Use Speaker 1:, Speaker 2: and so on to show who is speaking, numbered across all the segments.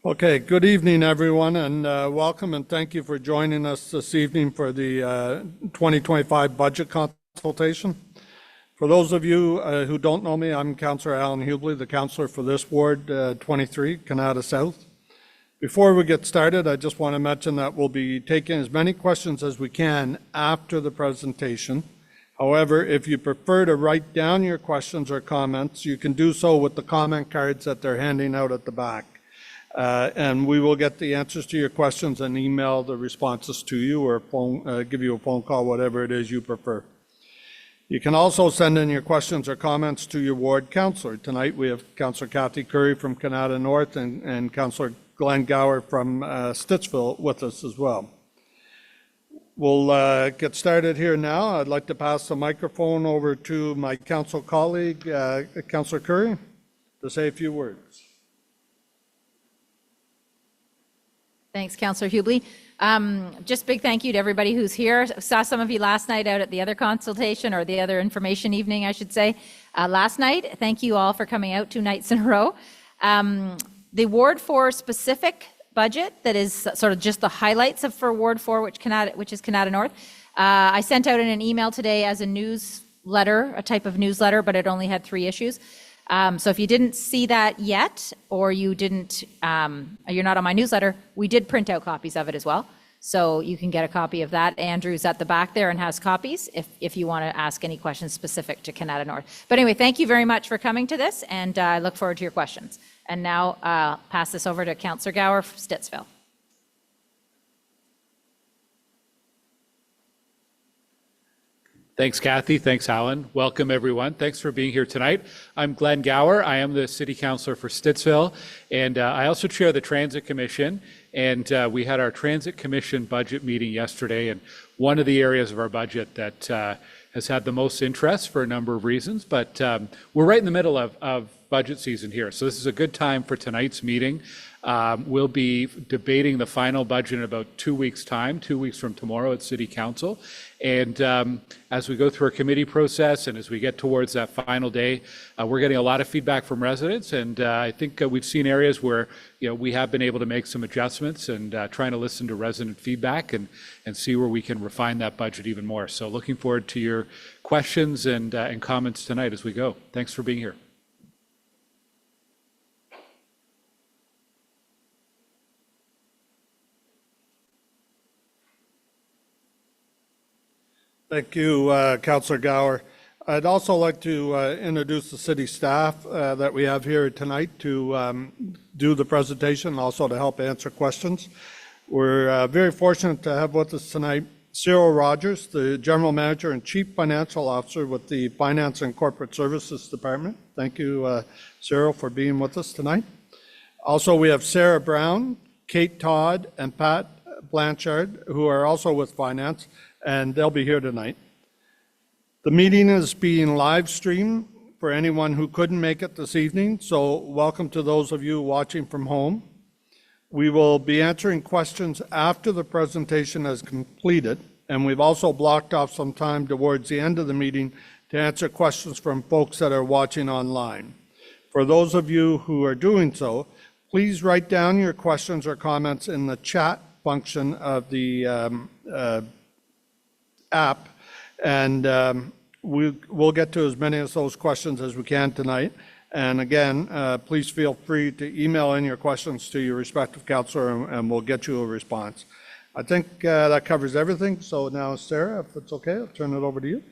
Speaker 1: Okay, good evening, everyone, and welcome and thank you for joining us this evening for the 2025 budget consultation. For those of you who don't know me, I'm Councillor Alan Hubley, the councillor for this Ward 23, Canada South. Before we get started, I just want to mention that we'll be taking as many questions as we can after the presentation. However, if you prefer to write down your questions or comments, you can do so with the comment cards that they're handing out at the back. And we will get the answers to your questions and email the responses to you or give you a phone call, whatever it is you prefer. You can also send in your questions or comments to your ward councillor. Tonight we have Councillor Kathy Curry from Canada North and Councillor Glenn Gower from Stittsville with us as well. We'll get started here now. I'd like to pass the microphone over to my council colleague, Councillor Curry, to say a few words.
Speaker 2: Thanks, Councillor Hubley. Just big thank you to everybody who's here. Saw some of you last night out at the other consultation, or the other information evening, I should say, last night. Thank you all for coming out 2 nights in a row. The Ward 4 specific budget, that is sort of just the highlights for Ward 4, which is Canada North. I sent out in an email today as a newsletter, a type of newsletter, but it only had 3 issues. So if you didn't see that yet, or you're not on my newsletter, we did print out copies of it as well. So you can get a copy of that. Andrew's at the back there and has copies if you want to ask any questions specific to Canada North. But anyway, thank you very much for coming to this, and I look forward to your questions. And now I'll pass this over to Councillor Gower from Stittsville.
Speaker 3: Thanks, Kathy. Thanks, Alan. Welcome, everyone. Thanks for being here tonight. I'm Glenn Gower. I am the City Councillor for Stittsville, and I also chair the Transit Commission. And we had our Transit Commission budget meeting yesterday, and one of the areas of our budget that has had the most interest for a number of reasons, but we're right in the middle of budget season here. So this is a good time for tonight's meeting. We'll be debating the final budget in about 2 weeks' time, 2 weeks from tomorrow at City Council. And as we go through our committee process and as we get towards that final day, we're getting a lot of feedback from residents. And I think we've seen areas where we have been able to make some adjustments and trying to listen to resident feedback and see where we can refine that budget even more. So looking forward to your questions and comments tonight as we go. Thanks for being here.
Speaker 1: Thank you, Councillor Gower. I'd also like to introduce the city staff that we have here tonight to do the presentation and also to help answer questions. We're very fortunate to have with us tonight Cyril Rogers, the General Manager and Chief Financial Officer with the Finance and Corporate Services Department. Thank you, Cyril, for being with us tonight. Also, we have Sarah Brown, Kate Todd, and Pat Blanchard, who are also with Finance, and they'll be here tonight. The meeting is being live streamed for anyone who couldn't make it this evening, so welcome to those of you watching from home. We will be answering questions after the presentation is completed, and we've also blocked off some time towards the end of the meeting to answer questions from folks that are watching online. For those of you who are doing so, please write down your questions or comments in the chat function of the app, and we'll get to as many of those questions as we can tonight. And again, please feel free to email in your questions to your respective councillor, and we'll get you a response. I think that covers everything. So now, Sarah, if it's okay, I'll turn it over to you.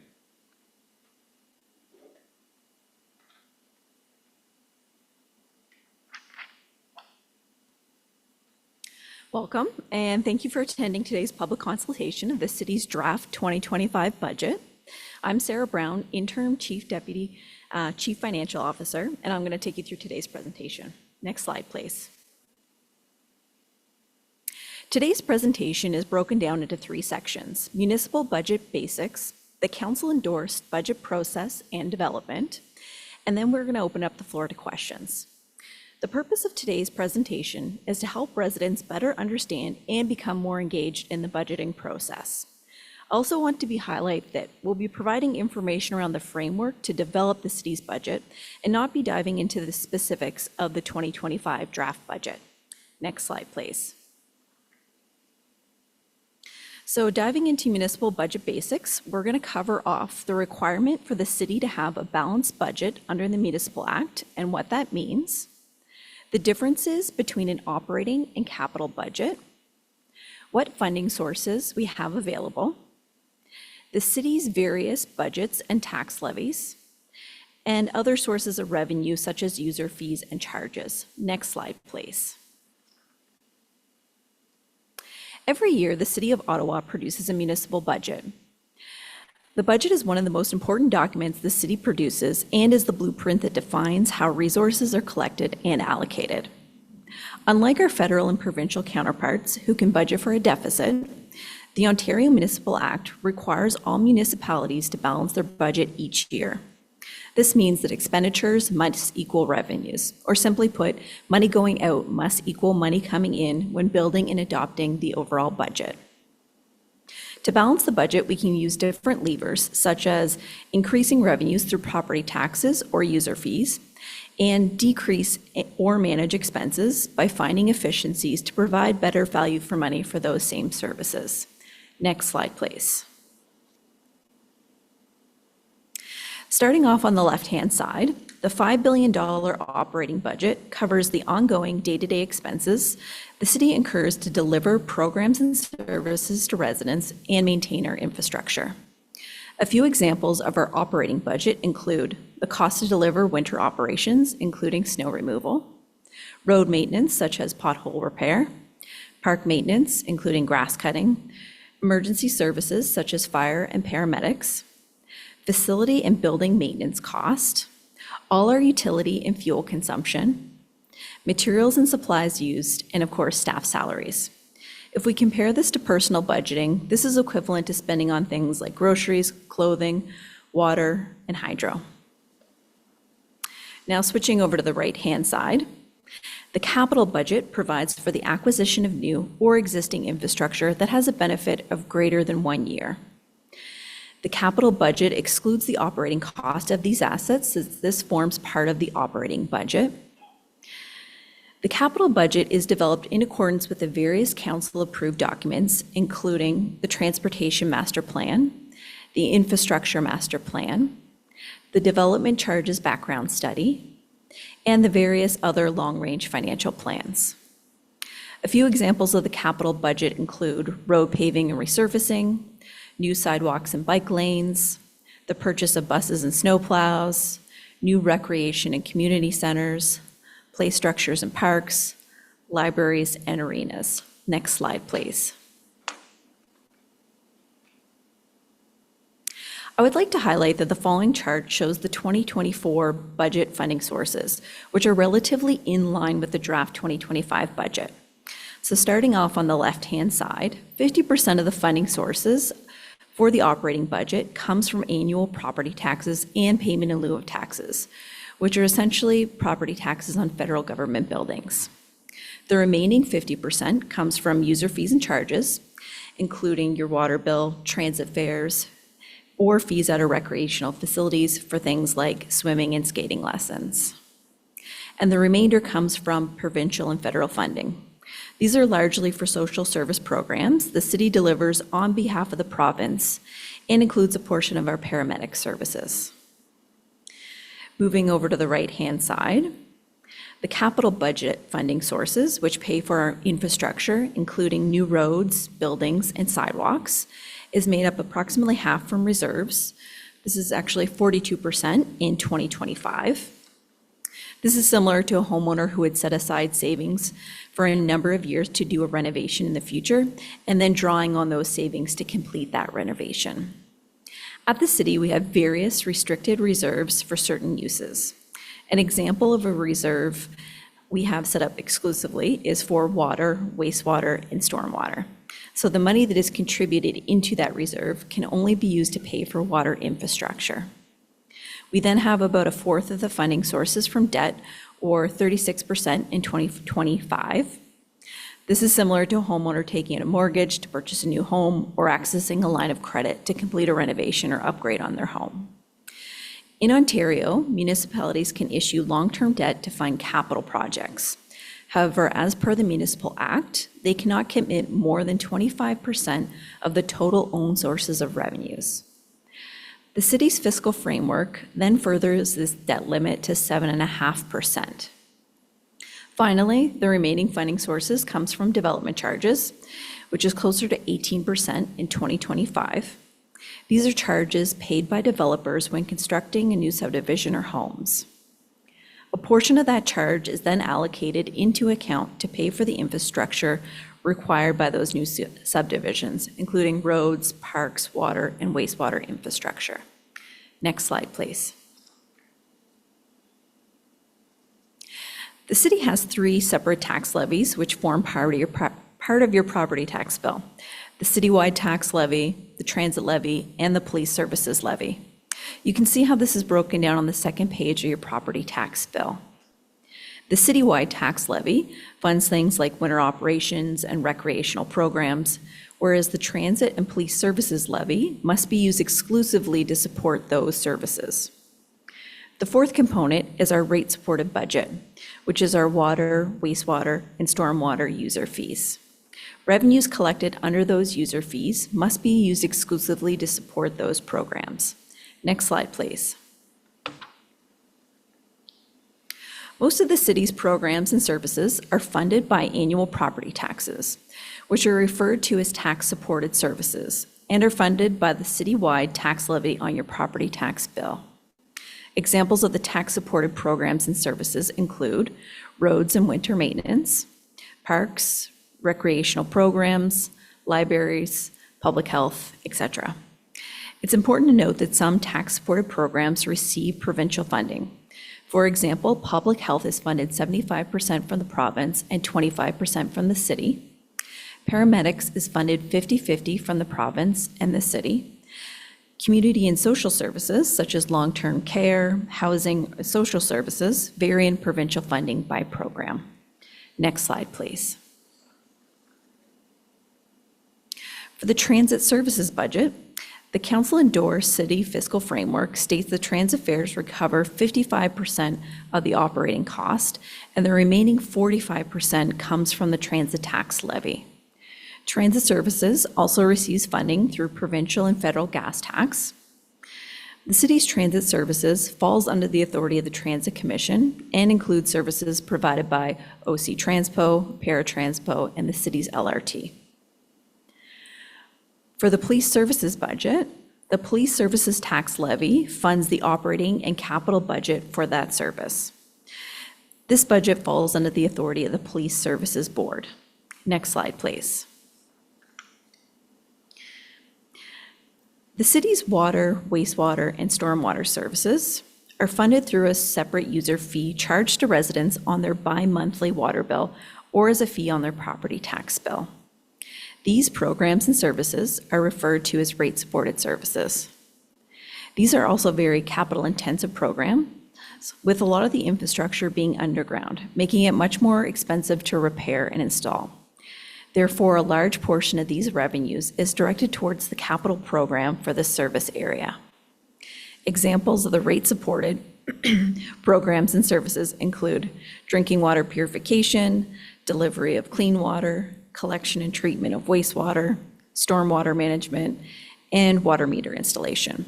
Speaker 4: Welcome, and thank you for attending today's public consultation of the city's draft 2025 budget. I'm Sarah Brown, Interim Chief Financial Officer, and I'm going to take you through today's presentation. Next slide, please. Today's presentation is broken down into 3 sections: municipal budget basics, the council-endorsed budget process and development, and then we're going to open up the floor to questions. The purpose of today's presentation is to help residents better understand and become more engaged in the budgeting process. I also want to highlight that we'll be providing information around the framework to develop the city's budget and not be diving into the specifics of the 2025 draft budget. Next slide, please. So diving into municipal budget basics, we're going to cover off the requirement for the city to have a balanced budget under the Municipal Act and what that means, the differences between an operating and capital budget, what funding sources we have available, the city's various budgets and tax levies, and other sources of revenue such as user fees and charges. Next slide, please. Every year, the City of Ottawa produces a municipal budget. The budget is one of the most important documents the city produces and is the blueprint that defines how resources are collected and allocated. Unlike our federal and provincial counterparts who can budget for a deficit, the Ontario Municipal Act requires all municipalities to balance their budget each year. This means that expenditures must equal revenues, or simply put, money going out must equal money coming in when building and adopting the overall budget. To balance the budget, we can use different levers, such as increasing revenues through property taxes or user fees, and decrease or manage expenses by finding efficiencies to provide better value for money for those same services. Next slide, please. Starting off on the left-hand side, the $5 billion operating budget covers the ongoing day-to-day expenses the city incurs to deliver programs and services to residents and maintain our infrastructure. A few examples of our operating budget include the cost to deliver winter operations, including snow removal, road maintenance such as pothole repair, park maintenance, including grass cutting, emergency services such as fire and paramedics, facility and building maintenance cost, all our utility and fuel consumption, materials and supplies used, and of course, staff salaries. If we compare this to personal budgeting, this is equivalent to spending on things like groceries, clothing, water, and hydro. Now switching over to the right-hand side, the capital budget provides for the acquisition of new or existing infrastructure that has a benefit of greater than 1 year. The capital budget excludes the operating cost of these assets, since this forms part of the operating budget. The capital budget is developed in accordance with the various council-approved documents, including the Transportation Master Plan, the Infrastructure Master Plan, the Development Charges Background Study, and the various other long-range financial plans. A few examples of the capital budget include road paving and resurfacing, new sidewalks and bike lanes, the purchase of buses and snowplows, new recreation and community centers, play structures and parks, libraries and arenas. Next slide, please. I would like to highlight that the following chart shows the 2024 budget funding sources, which are relatively in line with the draft 2025 budget. So starting off on the left-hand side, 50% of the funding sources for the operating budget comes from annual property taxes and payment in lieu of taxes, which are essentially property taxes on federal government buildings. The remaining 50% comes from user fees and charges, including your water bill, transit fares, or fees at our recreational facilities for things like swimming and skating lessons. And the remainder comes from provincial and federal funding. These are largely for social service programs the city delivers on behalf of the province and includes a portion of our paramedic services. Moving over to the right-hand side, the capital budget funding sources, which pay for our infrastructure, including new roads, buildings, and sidewalks, is made up approximately half from reserves. This is actually 42% in 2025. This is similar to a homeowner who would set aside savings for a number of years to do a renovation in the future, and then drawing on those savings to complete that renovation. At the city, we have various restricted reserves for certain uses. An example of a reserve we have set up exclusively is for water, wastewater, and stormwater. So the money that is contributed into that reserve can only be used to pay for water infrastructure. We then have about a fourth of the funding sources from debt, or 36% in 2025. This is similar to a homeowner taking out a mortgage to purchase a new home or accessing a line of credit to complete a renovation or upgrade on their home. In Ontario, municipalities can issue long-term debt to fund capital projects. However, as per the Municipal Act, they cannot commit more than 25% of the total owned sources of revenues. The city's fiscal framework then furthers this debt limit to 7.5%. Finally, the remaining funding sources comes from development charges, which is closer to 18% in 2025. These are charges paid by developers when constructing a new subdivision or homes. A portion of that charge is then allocated into account to pay for the infrastructure required by those new subdivisions, including roads, parks, water, and wastewater infrastructure. Next slide, please. The city has 3 separate tax levies which form part of your property tax bill: the citywide tax levy, the transit levy, and the police services levy. You can see how this is broken down on the second page of your property tax bill. The citywide tax levy funds things like winter operations and recreational programs, whereas the transit and police services levy must be used exclusively to support those services. The fourth component is our rate-supported budget, which is our water, wastewater, and stormwater user fees. Revenues collected under those user fees must be used exclusively to support those programs. Next slide, please. Most of the city's programs and services are funded by annual property taxes, which are referred to as tax-supported services, and are funded by the citywide tax levy on your property tax bill. Examples of the tax-supported programs and services include roads and winter maintenance, parks, recreational programs, libraries, public health, etc. It's important to note that some tax-supported programs receive provincial funding. For example, public health is funded 75% from the province and 25% from the city. Paramedics is funded 50-50 from the province and the city. Community and social services, such as long-term care, housing, social services, vary in provincial funding by program. Next slide, please. For the transit services budget, the council-endorsed city fiscal framework states the transit fares recover 55% of the operating cost, and the remaining 45% comes from the transit tax levy. Transit services also receives funding through provincial and federal gas tax. The city's transit services falls under the authority of the Transit Commission and includes services provided by OC Transpo, Paratranspo, and the city's LRT. For the police services budget, the police services tax levy funds the operating and capital budget for that service. This budget falls under the authority of the Police Services Board. Next slide, please. The city's water, wastewater, and stormwater services are funded through a separate user fee charged to residents on their bi-monthly water bill or as a fee on their property tax bill. These programs and services are referred to as rate-supported services. These are also very capital-intensive programs, with a lot of the infrastructure being underground, making it much more expensive to repair and install. Therefore, a large portion of these revenues is directed towards the capital program for the service area. Examples of the rate-supported programs and services include drinking water purification, delivery of clean water, collection and treatment of wastewater, stormwater management, and water meter installation.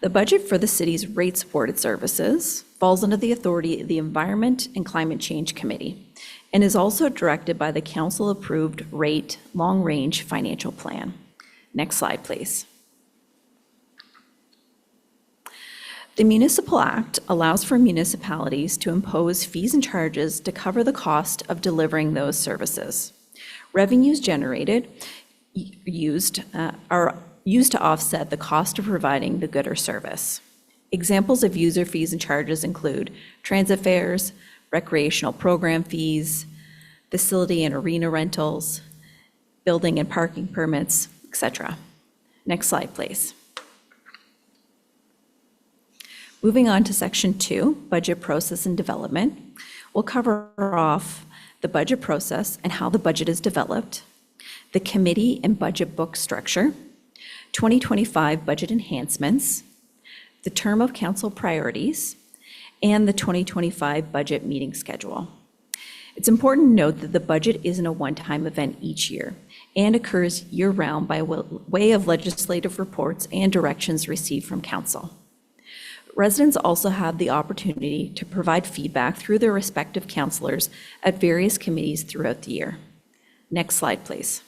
Speaker 4: The budget for the city's rate-supported services falls under the authority of the Environment and Climate Change Committee and is also directed by the council-approved rate long-range financial plan. Next slide, please. The Municipal Act allows for municipalities to impose fees and charges to cover the cost of delivering those services. Revenues generated are used to offset the cost of providing the good or service. Examples of user fees and charges include transit fares, recreational program fees, facility and arena rentals, building and parking permits, etc. Next slide, please. Moving on to Section 2, Budget Process and Development, we'll cover off the budget process and how the budget is developed, the committee and budget book structure, 2025 budget enhancements, the term of council priorities, and the 2025 budget meeting schedule. It's important to note that the budget isn't a one-time event each year and occurs year-round by way of legislative reports and directions received from council. Residents also have the opportunity to provide feedback through their respective councillors at various committees throughout the year. Next slide, please.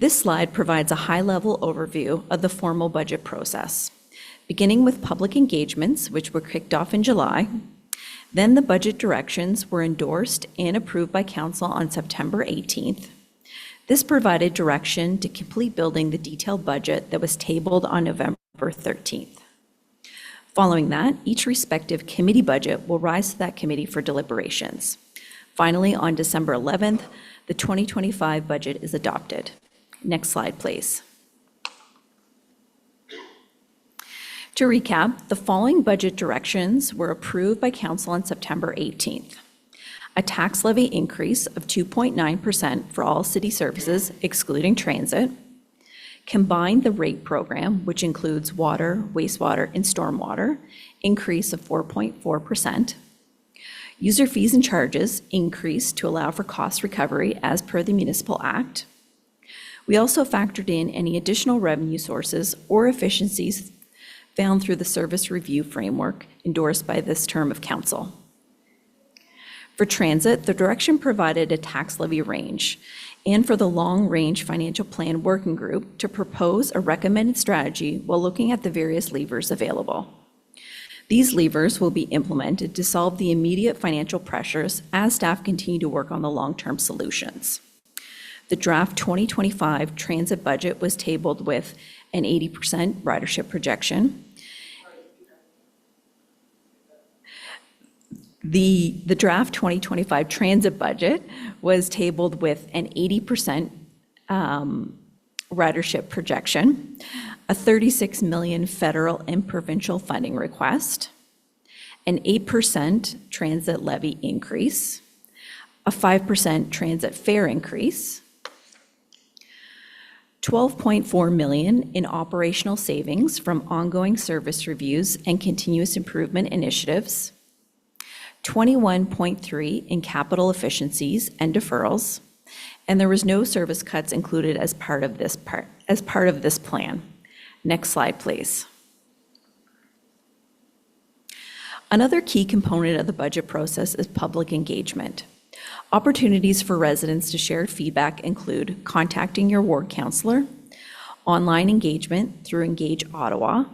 Speaker 4: This slide provides a high-level overview of the formal budget process, beginning with public engagements, which were kicked off in July. Then the budget directions were endorsed and approved by council on September 18th. This provided direction to complete building the detailed budget that was tabled on November 13th. Following that, each respective committee budget will rise to that committee for deliberations. Finally, on December 11th, the 2025 budget is adopted. Next slide, please. To recap, the following budget directions were approved by council on September 18th. A tax levy increase of 2.9% for all city services, excluding transit. Combined the rate program, which includes water, wastewater, and stormwater, increase of 4.4%. User fees and charges increased to allow for cost recovery as per the Municipal Act. We also factored in any additional revenue sources or efficiencies found through the service review framework endorsed by this term of council. For transit, the direction provided a tax levy range, and for the long-range financial plan working group to propose a recommended strategy while looking at the various levers available. These levers will be implemented to solve the immediate financial pressures as staff continue to work on the long-term solutions. The draft 2025 transit budget was tabled with an 80% ridership projection. The draft 2025 transit budget was tabled with an 80% ridership projection, a $36 million federal and provincial funding request, an 8% transit levy increase, a 5% transit fare increase, $12.4 million in operational savings from ongoing service reviews and continuous improvement initiatives, $21.3 in capital efficiencies and deferrals, and there was no service cuts included as part of this plan. Next slide, please. Another key component of the budget process is public engagement. Opportunities for residents to share feedback include contacting your ward councillor, online engagement through Engage Ottawa,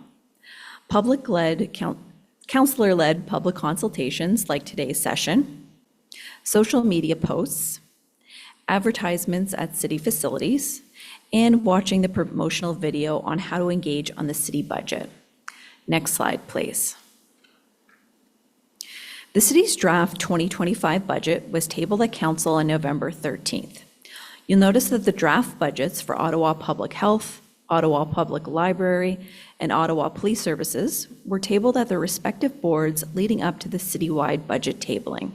Speaker 4: councillor-led public consultations like today's session, social media posts, advertisements at city facilities, and watching the promotional video on how to engage on the city budget. Next slide, please. The city's draft 2025 budget was tabled at council on November 13th. You'll notice that the draft budgets for Ottawa Public Health, Ottawa Public Library, and Ottawa Police Services were tabled at their respective boards leading up to the citywide budget tabling.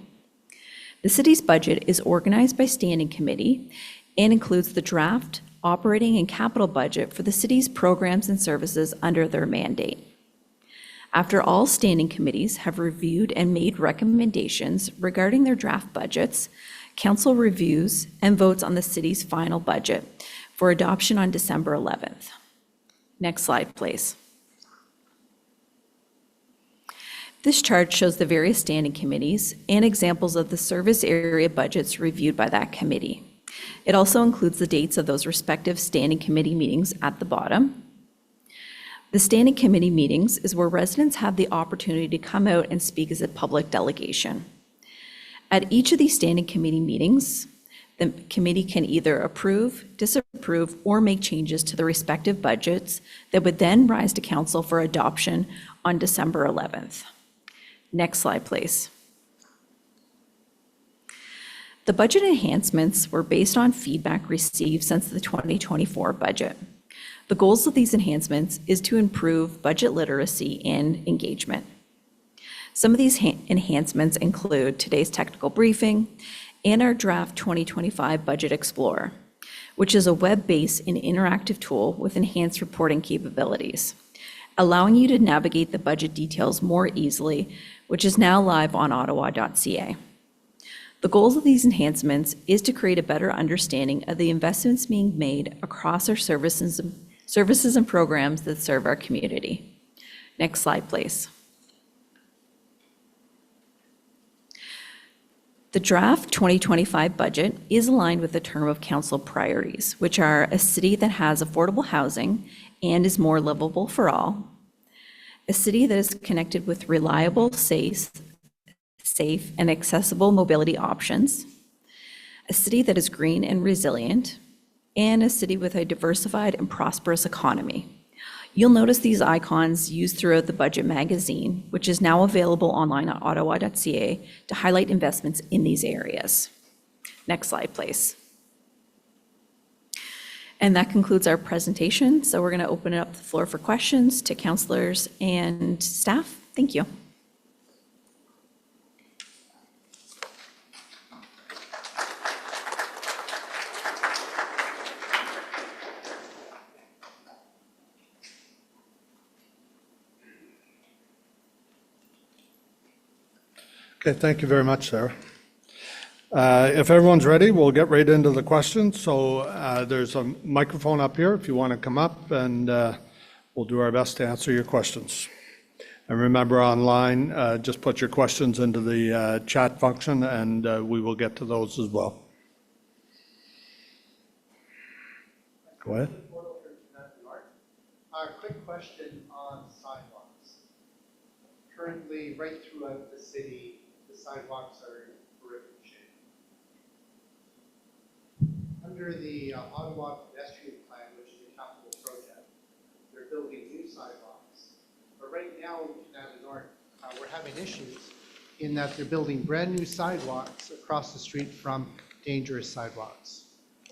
Speaker 4: The city's budget is organized by standing committee and includes the draft, operating, and capital budget for the city's programs and services under their mandate. After all standing committees have reviewed and made recommendations regarding their draft budgets, council reviews and votes on the city's final budget for adoption on December 11th. Next slide, please. This chart shows the various standing committees and examples of the service area budgets reviewed by that committee. It also includes the dates of those respective standing committee meetings at the bottom. The standing committee meetings is where residents have the opportunity to come out and speak as a public delegation. At each of these standing committee meetings, the committee can either approve, disapprove, or make changes to the respective budgets that would then rise to council for adoption on December 11th. Next slide, please. The budget enhancements were based on feedback received since the 2024 budget. The goals of these enhancements is to improve budget literacy and engagement. Some of these enhancements include today's technical briefing and our draft 2025 Budget Explorer, which is a web-based and interactive tool with enhanced reporting capabilities, allowing you to navigate the budget details more easily which is now live on ottawa.ca. The goals of these enhancements is to create a better understanding of the investments being made across our services and programs that serve our community. Next slide, please. The draft 2025 budget is aligned with the term of council priorities, which are a city that has affordable housing and is more livable for all, a city that is connected with reliable, safe, and accessible mobility options, a city that is green and resilient, and a city with a diversified and prosperous economy. You'll notice these icons used throughout the budget magazine, which is now available online at ottawa.ca to highlight investments in these areas. Next slide, please. And that concludes our presentation. So we're going to open up the floor for questions to councillors and staff. Thank you.
Speaker 1: Okay, thank you very much, Sarah. If everyone's ready, we'll get right into the questions. So there's a microphone up here if you want to come up, and we'll do our best to answer your questions. And remember, online, just put your questions into the chat function, and we will get to those as well. Go ahead.
Speaker 5: Quick question on sidewalks. Currently, right throughout the city, the sidewalks are in horrific shape. Under the Ottawa pedestrian plan, which is a capital project, they're building new sidewalks. But right now in Canada North, we're having issues in that they're building brand new sidewalks across the street from dangerous sidewalks.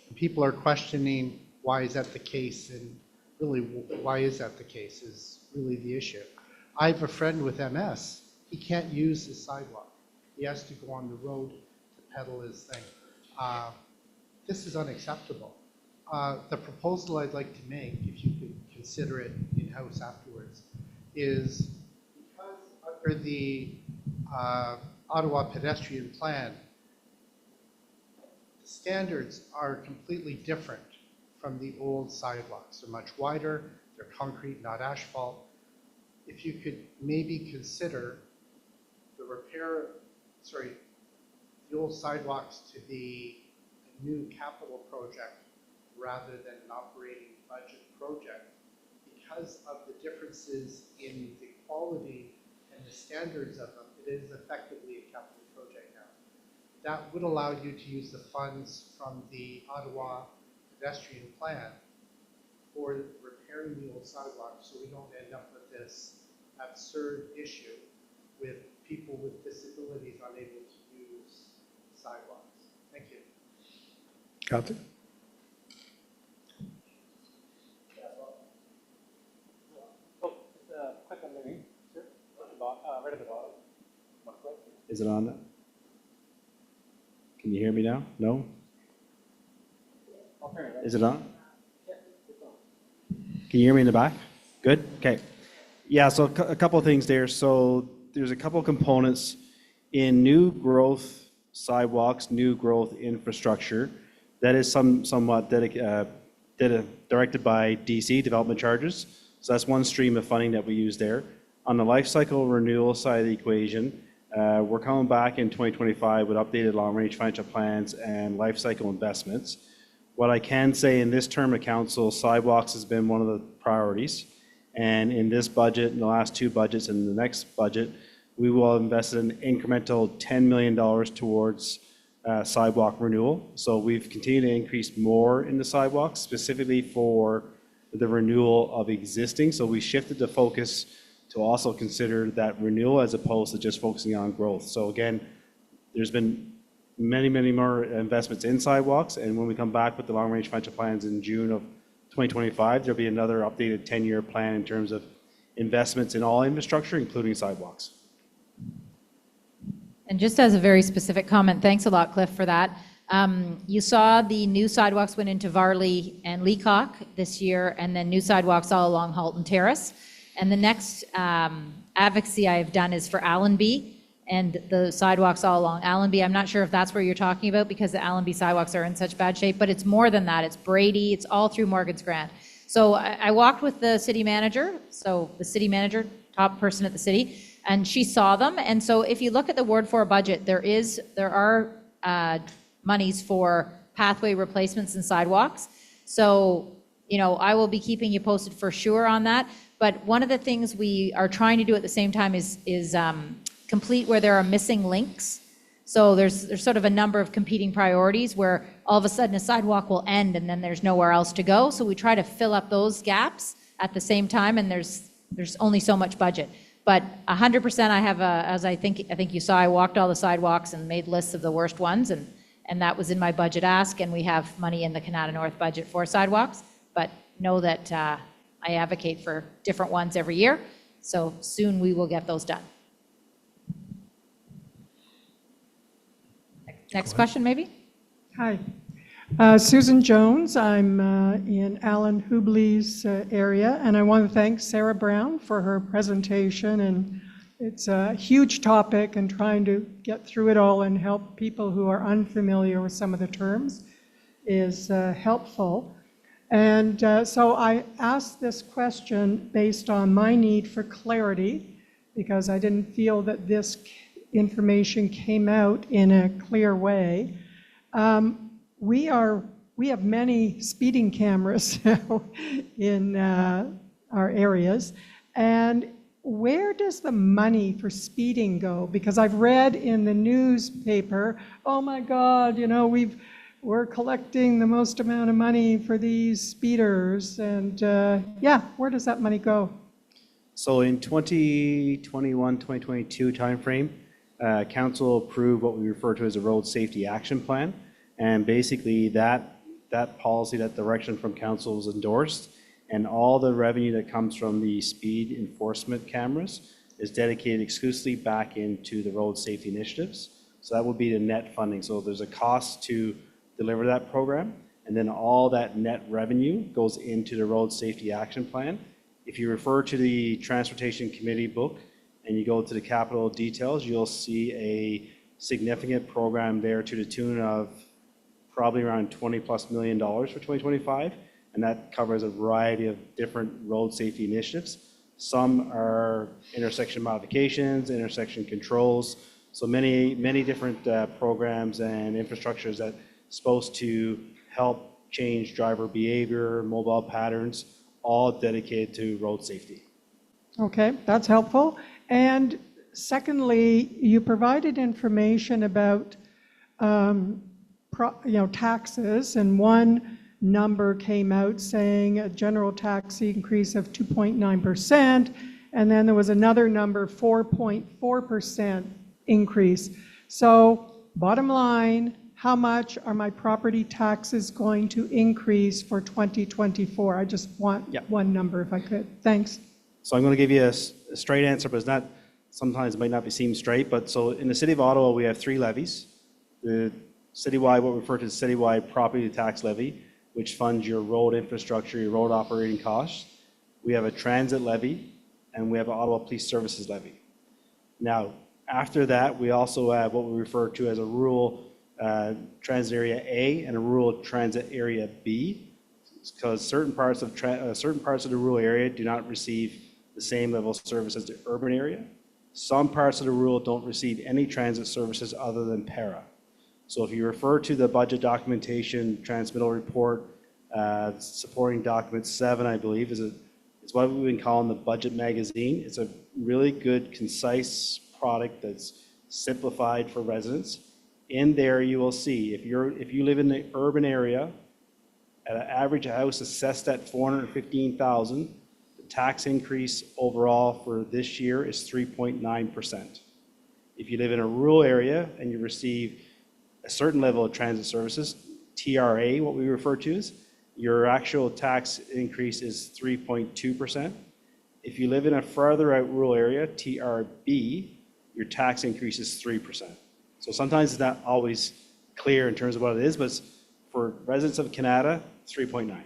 Speaker 5: And people are questioning why is that the case, and really why is that the case is really the issue. I have a friend with MS. He can't use the sidewalk. He has to go on the road to pedal his thing. This is unacceptable. The proposal I'd like to make, if you could consider it in-house afterwards, is because under the Ottawa pedestrian plan, the standards are completely different from the old sidewalks. They're much wider, they're concrete, not asphalt. If you could maybe consider the old sidewalks to be a new capital project rather than an operating budget project, because of the differences in the quality and the standards of them, it is effectively a capital project now. That would allow you to use the funds from the Ottawa pedestrian plan for repairing the old sidewalks, so we don't end up with this absurd issue with people with disabilities unable to use sidewalks. Thank you.
Speaker 1: Kathy?
Speaker 6: Click on the link, sir. Right at the bottom. One click.
Speaker 7: Is it on? Can you hear me now? No?
Speaker 6: I'll turn it right.
Speaker 7: Is it on?
Speaker 6: Yeah, it's on.
Speaker 7: Can you hear me in the back? Good? Okay. Yeah, so a couple of things there. So there's a couple of components in new growth sidewalks, new growth infrastructure. That is somewhat directed by DC, development charges. So that's one stream of funding that we use there. On the life cycle renewal side of the equation, we're coming back in 2025 with updated long-range financial plans and life cycle investments. What I can say in this term of council, sidewalks has been one of the priorities. And in this budget, in the last two budgets, and the next budget, we will invest an incremental $10 million towards sidewalk renewal. So we've continued to increase more in the sidewalks, specifically for the renewal of existing. So we shifted the focus to also consider that renewal as opposed to just focusing on growth. So again, there's been many, many more investments in sidewalks. And when we come back with the long-range financial plans in June of 2025, there'll be another updated 10-year plan in terms of investments in all infrastructure, including sidewalks.
Speaker 2: And just as a very specific comment, thanks a lot, Cliff, for that. You saw the new sidewalks went into Varley and Leacock this year, and then new sidewalks all along Halton Terrace. And the next advocacy I have done is for Allenby and the sidewalks all along Allenby. I'm not sure if that's where you're talking about because the Allenby sidewalks are in such bad shape, but it's more than that. It's Brady, it's all through Morgan's Grant. So I walked with the city manager, top person at the city, and she saw them. And so if you look at the Ward 4 budget, there are monies for pathway replacements and sidewalks. So, I will be keeping you posted for sure on that. But one of the things we are trying to do at the same time is complete where there are missing links. So there's sort of a number of competing priorities where all of a sudden a sidewalk will end and then there's nowhere else to go. So we try to fill up those gaps at the same time, and there's only so much budget. But 100% I have as I think you saw, I walked all the sidewalks and made lists of the worst ones, and that was in my budget ask, and we have money in the Canada North budget for sidewalks. But know that I advocate for different ones every year. So soon we will get those done. Next question, maybe?
Speaker 8: Hi. Susan Jones. I'm in Alan Hubley's area, and I want to thank Sarah Brown for her presentation. And it's a huge topic, and trying to get through it all and help people who are unfamiliar with some of the terms is helpful. And so I asked this question based on my need for clarity, because I didn't feel that this information came out in a clear way. We have many speeding cameras now in our areas, and where does the money for speeding go? Because I've read in the newspaper, oh my God, we're collecting the most amount of money for these speeders, and where does that money go?
Speaker 7: So in 2021, 2022 timeframe, Council approved what we refer to as a Road Safety Action Plan. And basically that policy, that direction from Council was endorsed, and all the revenue that comes from the speed enforcement cameras is dedicated exclusively back into the road safety initiatives. So that would be the net funding. So there's a cost to deliver that program, and then all that net revenue goes into the Road Safety Action Plan. If you refer to the Transportation Committee book and you go to the capital details, you'll see a significant program there to the tune of probably around $20+ million for 2025, and that covers a variety of different road safety initiatives. Some are intersection modifications, intersection controls, so many different programs and infrastructures that supposed to help change driver behavior, mobile patterns, all dedicated to road safety.
Speaker 8: Okay, that's helpful. And secondly, you provided information about taxes, and one number came out saying a general tax increase of 2.9%, and then there was another number, 4.4% increase. So bottom line, how much are my property taxes going to increase for 2024? I just want one number if I could. Thanks.
Speaker 7: So I'm going to give you a straight answer, but it's not, sometimes it might not seem straight. But so in the City of Ottawa, we have 3 levies. The citywide, what we refer to as citywide property tax levy, which funds your road infrastructure, your road operating costs. We have a transit levy, and we have an Ottawa Police Services levy. Now, after that, we also have what we refer to as a rural transit area A and a rural transit area B, because certain parts of the rural area do not receive the same level of service as the urban area. Some parts of the rural don't receive any transit services other than para. So if you refer to the budget documentation, transmittal report, supporting document 7, I believe, is what we've been calling the budget magazine. It's a really good, concise product that's simplified for residents. In there, you will see if you live in the urban area, at an average house assessed at $415,000, the tax increase overall for this year is 3.9%. If you live in a rural area and you receive a certain level of transit services, TRA, what we refer to as, your actual tax increase is 3.2%. If you live in a farther out rural area, TRB, your tax increase is 3%. So sometimes it's not always clear in terms of what it is, but for residents of Canada, 3.9.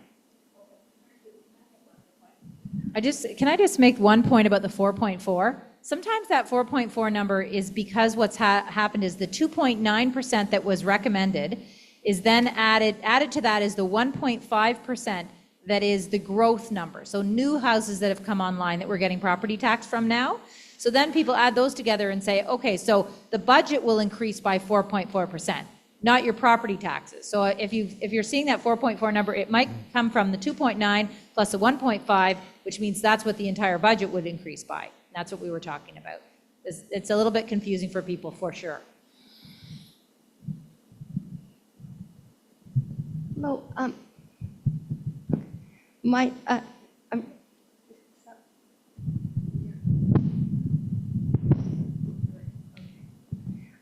Speaker 2: Can I just make one point about the 4.4? sometimes that 4.4 number is because what's happened is the 2.9% that was recommended is then added to that is the 1.5% that is the growth number. So new houses that have come online that we're getting property tax from now. So then people add those together and say, okay, so the budget will increase by 4.4%, not your property taxes. So if you're seeing that 4.4 number, it might come from the 2.9 plus the 1.5, which means that's what the entire budget would increase by. That's what we were talking about. It's a little bit confusing for people, for sure.
Speaker 9: Hello, my,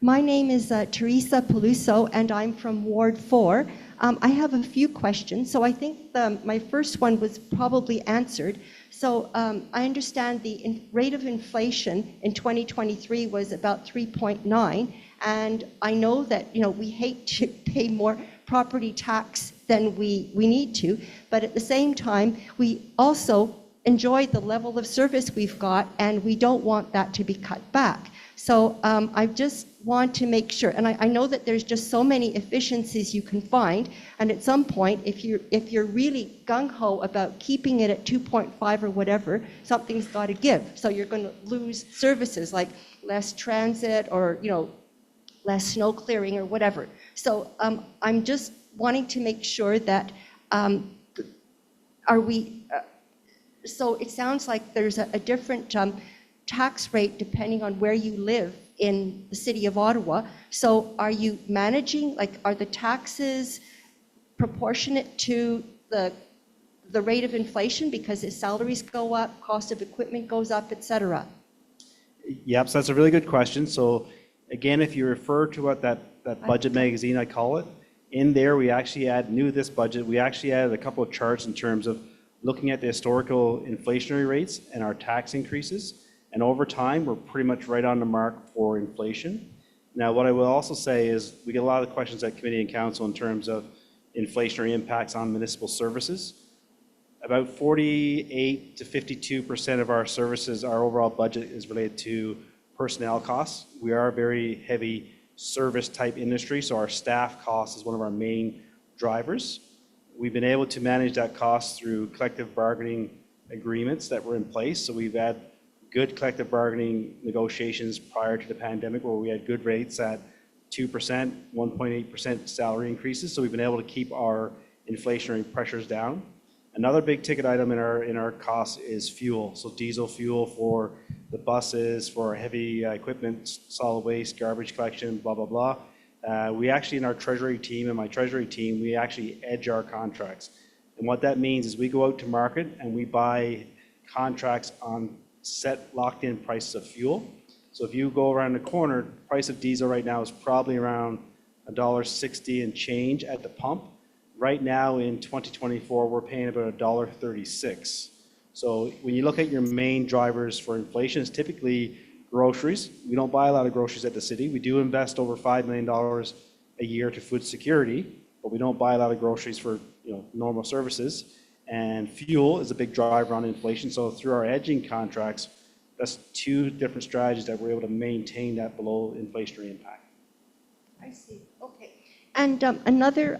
Speaker 9: my name is Teresa Peluso, and I'm from Ward 4. I have a few questions. So I think my first one was probably answered. So I understand the rate of inflation in 2023 was about 3.9, and I know that we hate to pay more property tax than we need to, but at the same time we also enjoy the level of service we've got, and we don't want that to be cut back. So I just want to make sure, and I know that there's just so many efficiencies you can find, and at some point, if you're really gung-ho about keeping it at 2.5 or whatever, something's got to give. So you're going to lose services like less transit or less snow clearing or whatever. So I'm just wanting to make sure that so it sounds like there's a different tax rate depending on where you live in the City of Ottawa. So are you managing, are the taxes proportionate to the rate of inflation because as salaries go up, cost of equipment goes up, et cetera?
Speaker 7: Yep, so that's a really good question. So again, if you refer to what that budget magazine, I call it, in there we actually this budget, we actually added a couple of charts in terms of looking at the historical inflationary rates and our tax increases. And over time, we're pretty much right on the mark for inflation. Now, what I will also say is we get a lot of questions at committee and council in terms of inflationary impacts on municipal services. About 48 to 52% of our services, our overall budget is related to personnel costs. We are a very heavy service type industry, so our staff cost is one of our main drivers. We've been able to manage that cost through collective bargaining agreements that were in place. So we've had good collective bargaining negotiations prior to the pandemic where we had good rates at 2%, 1.8% salary increases. So we've been able to keep our inflationary pressures down. Another big ticket item in our costs is fuel. So diesel fuel for the buses, for heavy equipment, solid waste, garbage collection, blah, blah, blah. We actually, in our treasury team, and my treasury team, we actually edge our contracts. And what that means is we go out to market and we buy contracts on set locked in prices of fuel. So if you go around the corner, the price of diesel right now is probably around $1.60 and change at the pump. Right now in 2024, we're paying about $1.36. So when you look at your main drivers for inflation, it's typically groceries. We don't buy a lot of groceries at the city. We do invest over $5 million a year to food security, but we don't buy a lot of groceries for normal services. And fuel is a big driver on inflation. So through our hedging contracts, that's two different strategies that we're able to maintain that below inflationary impact.
Speaker 9: I see. Okay. And another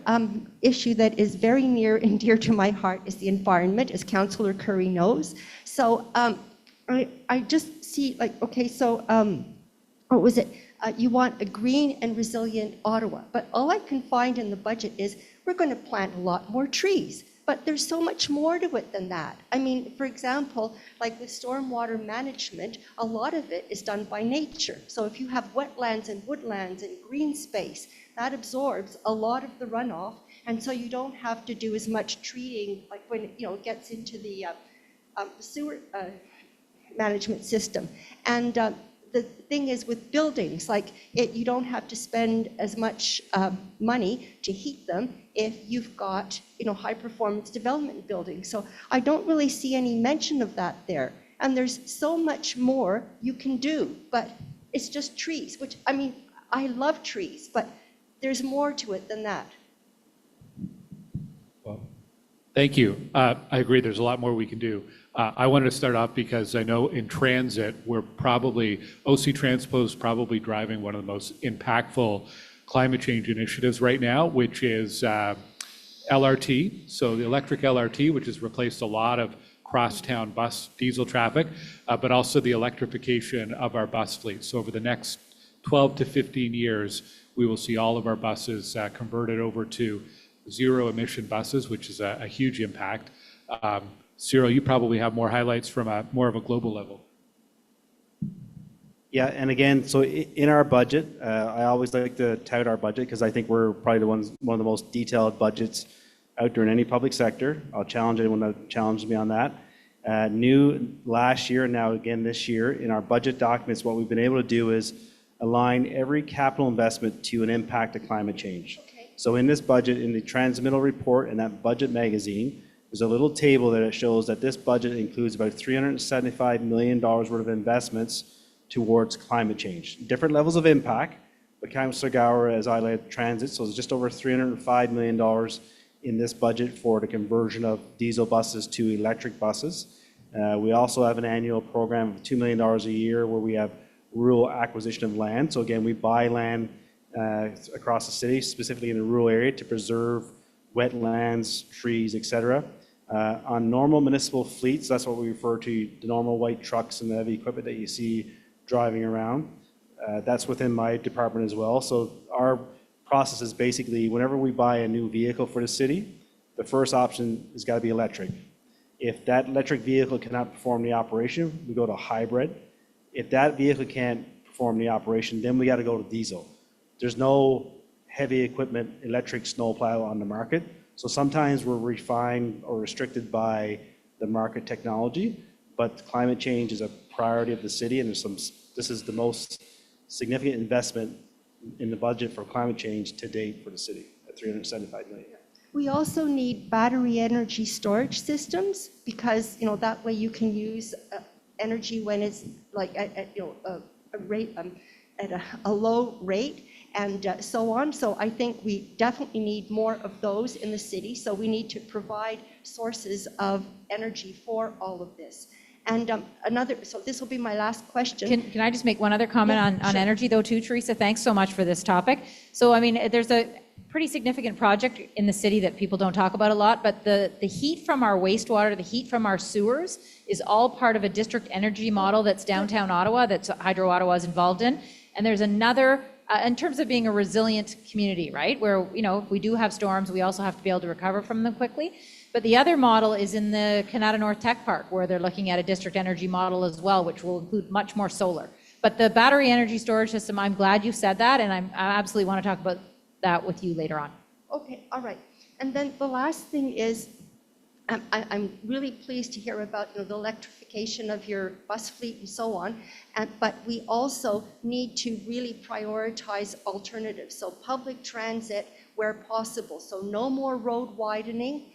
Speaker 9: issue that is very near and dear to my heart is the environment, as Councillor Curry knows. So I just see what was it? You want a green and resilient Ottawa. But all I can find in the budget is we're going to plant a lot more trees. But there's so much more to it than that. I mean, for example, like with stormwater management, a lot of it is done by nature. So if you have wetlands and woodlands and green space, that absorbs a lot of the runoff. And so you don't have to do as much treating, like when it gets into the sewer management system. And the thing is with buildings, you don't have to spend as much money to heat them if you've got high performance development buildings. So I don't really see any mention of that there. And there's so much more you can do, but it's just trees, which I love trees, but there's more to it than that.
Speaker 3: Thank you. I agree, there's a lot more we can do. I wanted to start off because I know in transit, OC Transpo is probably driving one of the most impactful climate change initiatives right now, which is LRT. So the electric LRT, which has replaced a lot of crosstown bus diesel traffic, but also the electrification of our bus fleet. So over the next 12 to 15 years, we will see all of our buses converted over to zero emission buses, which is a huge impact. Cyril, you probably have more highlights from more of a global level.
Speaker 7: Yeah, and again, so in our budget, I always like to tout our budget because I think we're probably one of the most detailed budgets out there in any public sector. I'll challenge anyone that challenges me on that. New last year, and now again this year, in our budget documents, what we've been able to do is align every capital investment to an impact of climate change.
Speaker 9: Okay.
Speaker 7: So in this budget, in the transmittal report and that budget magazine, there's a little table that it shows that this budget includes about $375 million worth of investments towards climate change. Different levels of impact, but Councillor Gower has highlighted transit, so it's just over $305 million in this budget for the conversion of diesel buses to electric buses. We also have an annual program of $2 million a year where we have rural acquisition of land. So again, we buy land across the city, specifically in the rural area, to preserve wetlands, trees, etc. On normal municipal fleets, that's what we refer to, the normal white trucks and the heavy equipment that you see driving around. That's within my department as well. So our process is basically whenever we buy a new vehicle for the city, the first option has got to be electric. If that electric vehicle cannot perform the operation, we go to hybrid. If that vehicle can't perform the operation, then we got to go to diesel. There's no heavy equipment electric snowplow on the market. So sometimes we're refined or restricted by the market technology, but climate change is a priority of the city, and this is the most significant investment in the budget for climate change to date for the city at $375 million.
Speaker 9: We also need battery energy storage systems because, that way you can use energy when it's like at a rate at a low rate and so on. So I think we definitely need more of those in the city. So we need to provide sources of energy for all of this. And so this will be my last question.
Speaker 2: Can I just make one other comment
Speaker 9: Yeah,
Speaker 2: on
Speaker 9: sure.
Speaker 2: energy though too, Teresa? Thanks so much for this topic. So I mean, there's a pretty significant project in the city that people don't talk about a lot, but the heat from our wastewater, the heat from our sewers is all part of a district energy model that's downtown Ottawa, that's Hydro Ottawa is involved in. And there's another, in terms of being a resilient community, right? Where, if we do have storms, we also have to be able to recover from them quickly. But the other model is in the Canada North Tech Park, where they're looking at a district energy model as well, which will include much more solar. But the battery energy storage system, I'm glad you said that, and I absolutely want to talk about that with you later on.
Speaker 9: Okay, all right. And then the last thing is, I'm really pleased to hear about the electrification of your bus fleet and so on. But we also need to really prioritize alternatives. So public transit where possible. So no more road widening.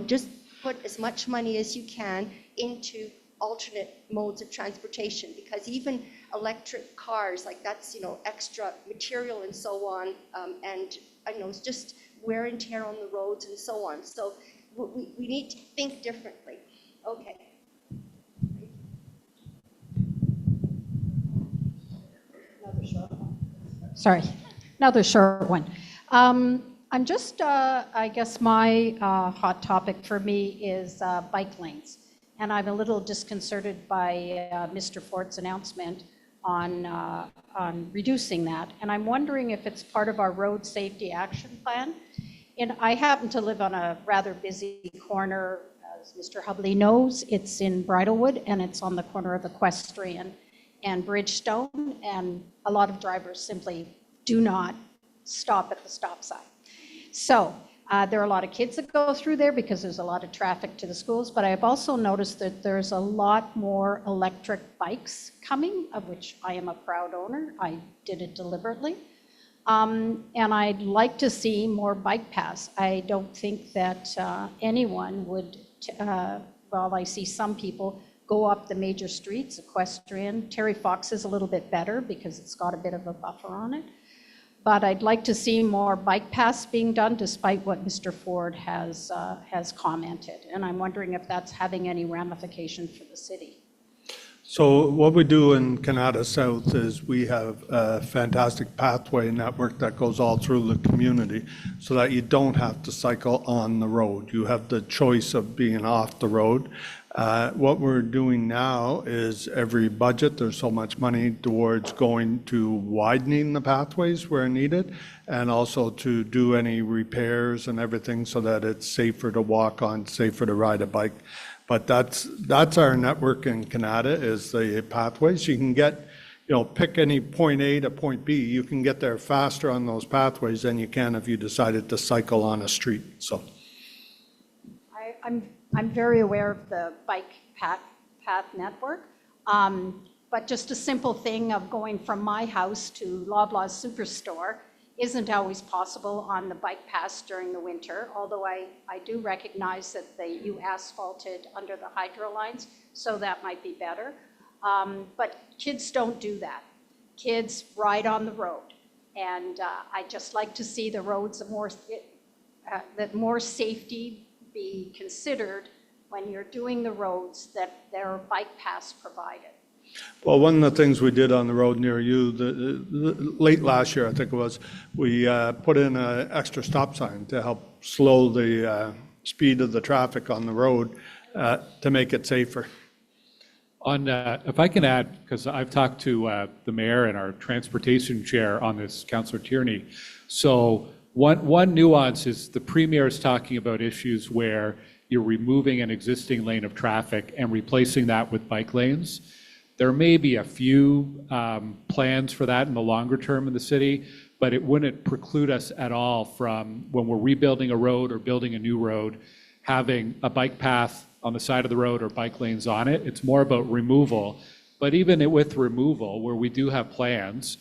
Speaker 9: Just put as much money as you can into alternate modes of transportation, because even electric cars, like that's, extra material and so on. And it's just wear and tear on the roads and so on. So we need to think differently. Okay.
Speaker 10: Sorry, another short one. I'm just, I guess my hot topic for me is bike lanes. And I'm a little disconcerted by Mr. Fort's announcement on reducing that. And I'm wondering if it's part of our road safety action plan. And I happen to live on a rather busy corner, as Mr. Hubley knows. It's in Bridlewood, and it's on the corner of Equestrian and Bridgestone. And a lot of drivers simply do not stop at the stop sign. So there are a lot of kids that go through there because there's a lot of traffic to the schools, but I've also noticed that there's a lot more electric bikes coming, of which I am a proud owner. I did it deliberately. And I'd like to see more bike paths. I don't think that anyone would, well, I see some people go up the major streets, Equestrian. Terry Fox is a little bit better because it's got a bit of a buffer on it. but I'd like to see more bike paths being done despite what Mr. Ford has commented. And I'm wondering if that's having any ramification for the city.
Speaker 1: So what we do in Canada South is we have a fantastic pathway network that goes all through the community so that you don't have to cycle on the road. You have the choice of being off the road. What we're doing now is every budget, there's so much money towards going to widening the pathways where needed and also to do any repairs and everything so that it's safer to walk on, safer to ride a bike. But that's our network in Canada is the pathways. You can get, pick any point A to point B. You can get there faster on those pathways than you can if you decided to cycle on a street. So
Speaker 10: I'm very aware of the bike path network, but just a simple thing of going from my house to Loblaws Superstore isn't always possible on the bike paths during the winter, although I do recognize that you asphalted under the hydro lines, so that might be better. But kids don't do that. Kids ride on the road, and I just like to see the roads that more safety be considered when you're doing the roads, that there are bike paths provided.
Speaker 1: Well, one of the things we did on the road near you, late last year, I think it was, we put in an extra stop sign to help slow the speed of the traffic on the road to make it safer.
Speaker 3: If I can add, because I've talked to the mayor and our transportation chair on this, Councillor Tierney. So one nuance is the premier is talking about issues where you're removing an existing lane of traffic and replacing that with bike lanes. There may be a few plans for that in the longer term in the city, but it wouldn't preclude us at all from, when we're rebuilding a road or building a new road, having a bike path on the side of the road or bike lanes on it. It's more about removal. But even with removal, where we do have plans,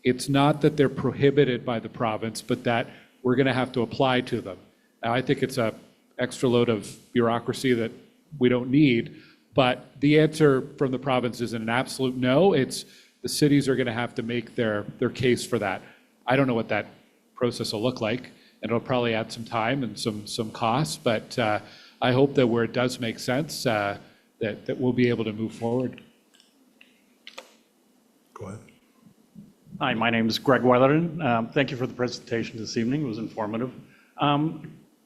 Speaker 3: it's not that they're prohibited by the province, but that we're going to have to apply to them. Now, I think it's an extra load of bureaucracy that we don't need. But the answer from the province isn't an absolute no. It's the cities are going to have to make their case for that. I don't know what that process will look like, and it'll probably add some time and some costs. But I hope that where it does make sense, that we'll be able to move forward.
Speaker 1: Go ahead.
Speaker 6: Hi, my name is Greg Weatherden. Thank you for the presentation this evening. It was informative.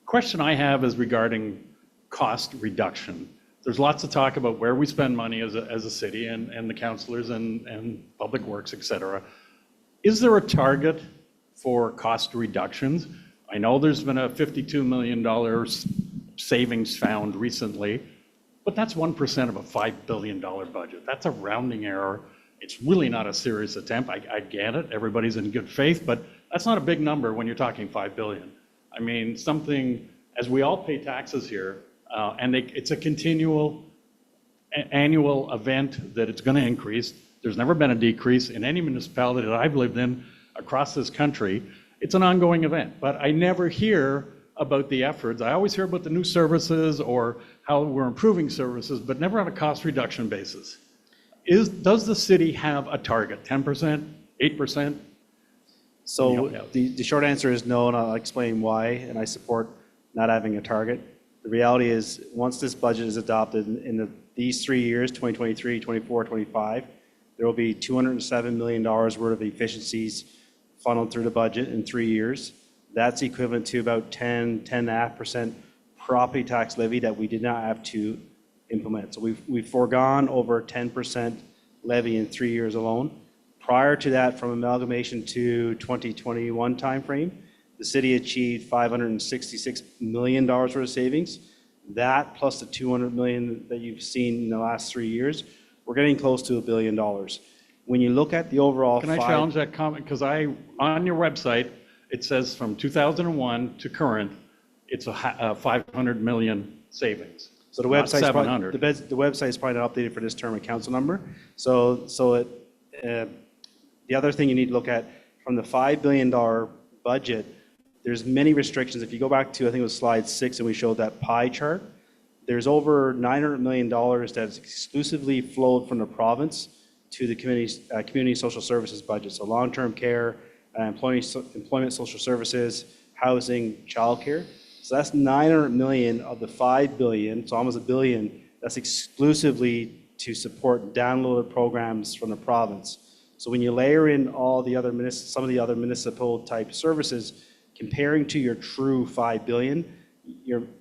Speaker 6: Question I have is regarding cost reduction. There's lots of talk about where we spend money as a city and the councillors and public works, et cetera. Is there a target for cost reductions? I know there's been a $52 million savings found recently, but that's 1% of a $5 billion budget. That's a rounding error. It's really not a serious attempt. I get it. Everybody's in good faith, but that's not a big number when you're talking $5 billion. I mean, something, as we all pay taxes here, and it's a continual annual event that it's going to increase. There's never been a decrease in any municipality that I've lived in across this country. It's an ongoing event, but I never hear about the efforts. I always hear about the new services or how we're improving services, but never on a cost reduction basis. Does the city have a target, 10%, 8%?
Speaker 7: So the short answer is no, and I'll explain why, and I support not having a target. The reality is, once this budget is adopted in these 3 years, 2023, 24, 25, there will be $207 million worth of efficiencies funneled through the budget in 3 years. That's equivalent to about 10.5% property tax levy that we did not have to implement. So we've foregone over 10% levy in 3 years alone. Prior to that, from amalgamation to 2021 timeframe, the city achieved $566 million worth of savings. That plus the $200 million that you've seen in the last 3 years, we're getting close to $1 billion. When you look at the overall—
Speaker 6: Can I challenge that comment? Because on your website, it says from 2001 to current, it's a 500 million savings.
Speaker 7: So the website's
Speaker 6: not 700.
Speaker 7: The website is probably not updated for this term of council number. The other thing you need to look at, from the $5 billion budget, there's many restrictions. If you go back to, I think it was slide 6, and we showed that pie chart, there's over $900 million that's exclusively flowed from the province to the community social services budget. So long-term care, employment, social services, housing, childcare. So that's 900 million of the 5 billion, so almost a billion, that's exclusively to support downloaded programs from the province. So when you layer in all the other some of the other municipal type services, comparing to your true 5 billion,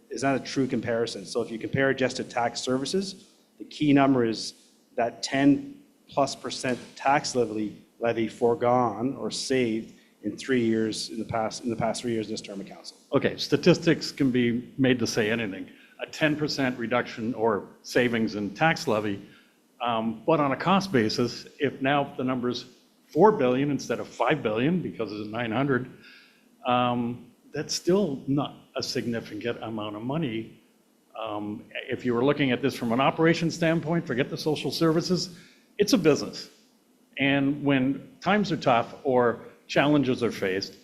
Speaker 7: it's not a true comparison. So if you compare it just to tax services, the key number is that 10+% tax levy foregone or saved in 3 years in the past 3 years in this term of council.
Speaker 6: Okay, statistics can be made to say anything. A 10% reduction or savings in tax levy, but on a cost basis, if now the number's 4 billion instead of 5 billion because it's 900, that's still not a significant amount of money. If you were looking at this from an operation standpoint, forget the social services, it's a business. And when times are tough or challenges are faced,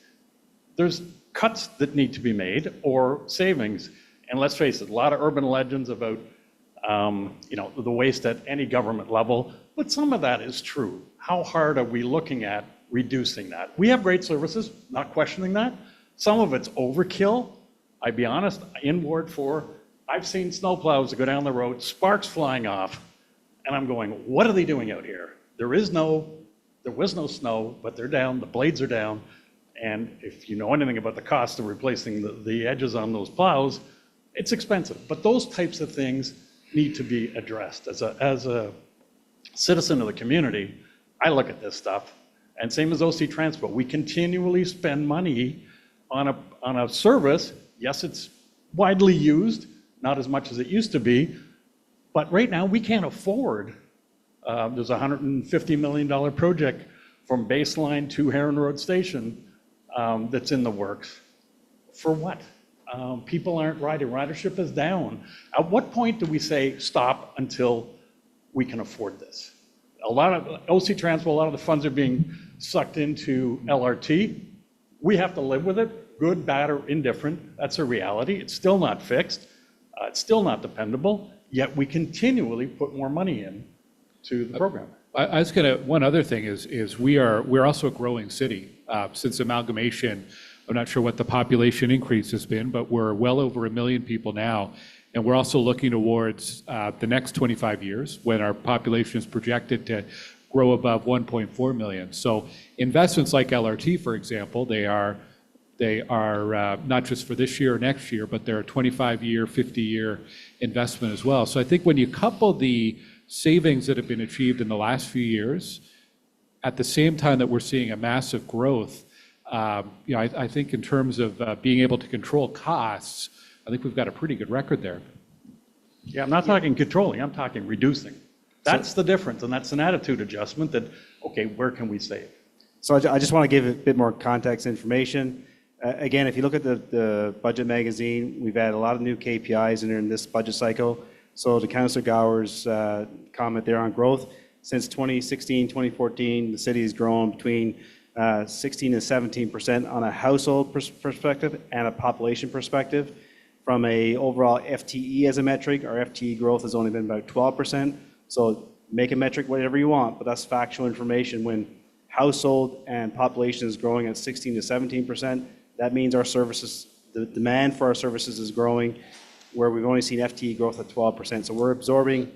Speaker 6: there's cuts that need to be made or savings. And let's face it, a lot of urban legends about the waste at any government level, but some of that is true. How hard are we looking at reducing that? We have great services, not questioning that. Some of it's overkill. I'd be honest, in Ward 4, I've seen snowplows go down the road, sparks flying off, and I'm going, what are they doing out here? There was no snow, but they're down, the blades are down, and if you know anything about the cost of replacing the edges on those plows, it's expensive. But those types of things need to be addressed. As a citizen of the community, I look at this stuff, and same as OC Transport, we continually spend money on a service. Yes, it's widely used, not as much as it used to be, but right now we can't afford. There's a $150 million project from Baseline to Heron Road Station that's in the works. For what? People aren't riding. Ridership is down. At what point do we say stop until we can afford this? A lot of OC Transport, a lot of the funds are being sucked into LRT. We have to live with it, good, bad, or indifferent. That's a reality. It's still not fixed. It's still not dependable, yet we continually put more money in to the program.
Speaker 3: I was one other thing is we're also a growing city. Since amalgamation, I'm not sure what the population increase has been, but we're well over 1 million people now. And we're also looking towards the next 25 years when our population is projected to grow above 1.4 million. So investments like LRT, for example, they are not just for this year or next year, but they're a 25-year, 50-year investment as well. So I think when you couple the savings that have been achieved in the last few years, at the same time that we're seeing a massive growth, I think in terms of being able to control costs, I think we've got a pretty good record there.
Speaker 6: Yeah, I'm not talking controlling, I'm talking reducing. That's the difference, and that's an attitude adjustment that, okay, where can we save?
Speaker 7: So I just want to give a bit more context information. Again, if you look at the budget magazine, we've added a lot of new KPIs in this budget cycle. So to Councillor Gower's comment there on growth, since 2016, 2014, the city has grown between 16 and 17% on a household perspective and a population perspective. From a overall FTE as a metric, our FTE growth has only been about 12%. So make a metric whatever you want, but that's factual information. When household and population is growing at 16 to 17%, that means our services, the demand for our services is growing, where we've only seen FTE growth at 12%. So we're absorbing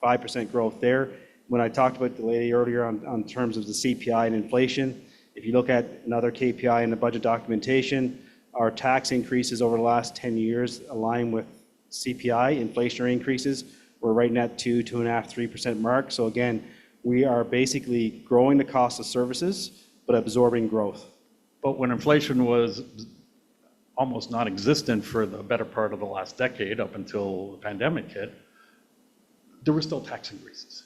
Speaker 7: 5% growth there. When I talked about the lady earlier on terms of the CPI and inflation, if you look at another KPI in the budget documentation, our tax increases over the last 10 years align with CPI, inflationary increases. We're right in that 2.5%, 3% mark. So again, we are basically growing the cost of services, but absorbing growth.
Speaker 6: But when inflation was almost non-existent for the better part of the last decade, up until the pandemic hit, there were still tax increases.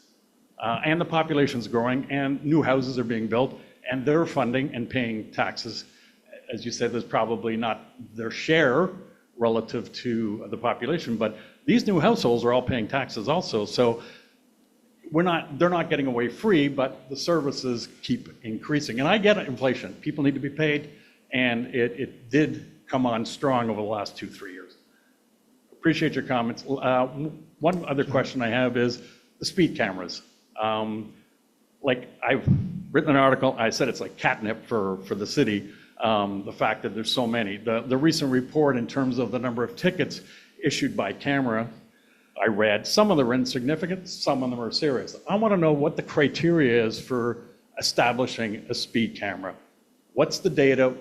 Speaker 6: And the population's growing, and new houses are being built, and they're funding and paying taxes. As you said, there's probably not their share relative to the population, but these new households are all paying taxes also. So they're not getting away free, but the services keep increasing. And I get it, inflation. People need to be paid, and it did come on strong over the last 2-3 years. Appreciate your comments. One other question I have is the speed cameras. like, I've written an article, I said it's like catnip for the city, the fact that there's so many. The recent report in terms of the number of tickets issued by camera, I read, some of them are insignificant, some of them are serious. I want to know what the criteria is for establishing a speed camera. What's the data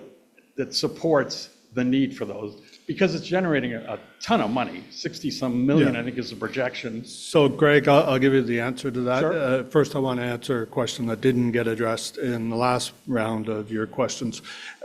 Speaker 6: that supports the need for those? Because it's generating a ton of money, 60-some million,
Speaker 1: Yeah.
Speaker 6: I think is the projection.
Speaker 1: So Greg, I'll give you the answer to that.
Speaker 6: Sure.
Speaker 1: First, I want to answer a question that didn't get addressed in the last round of your questions.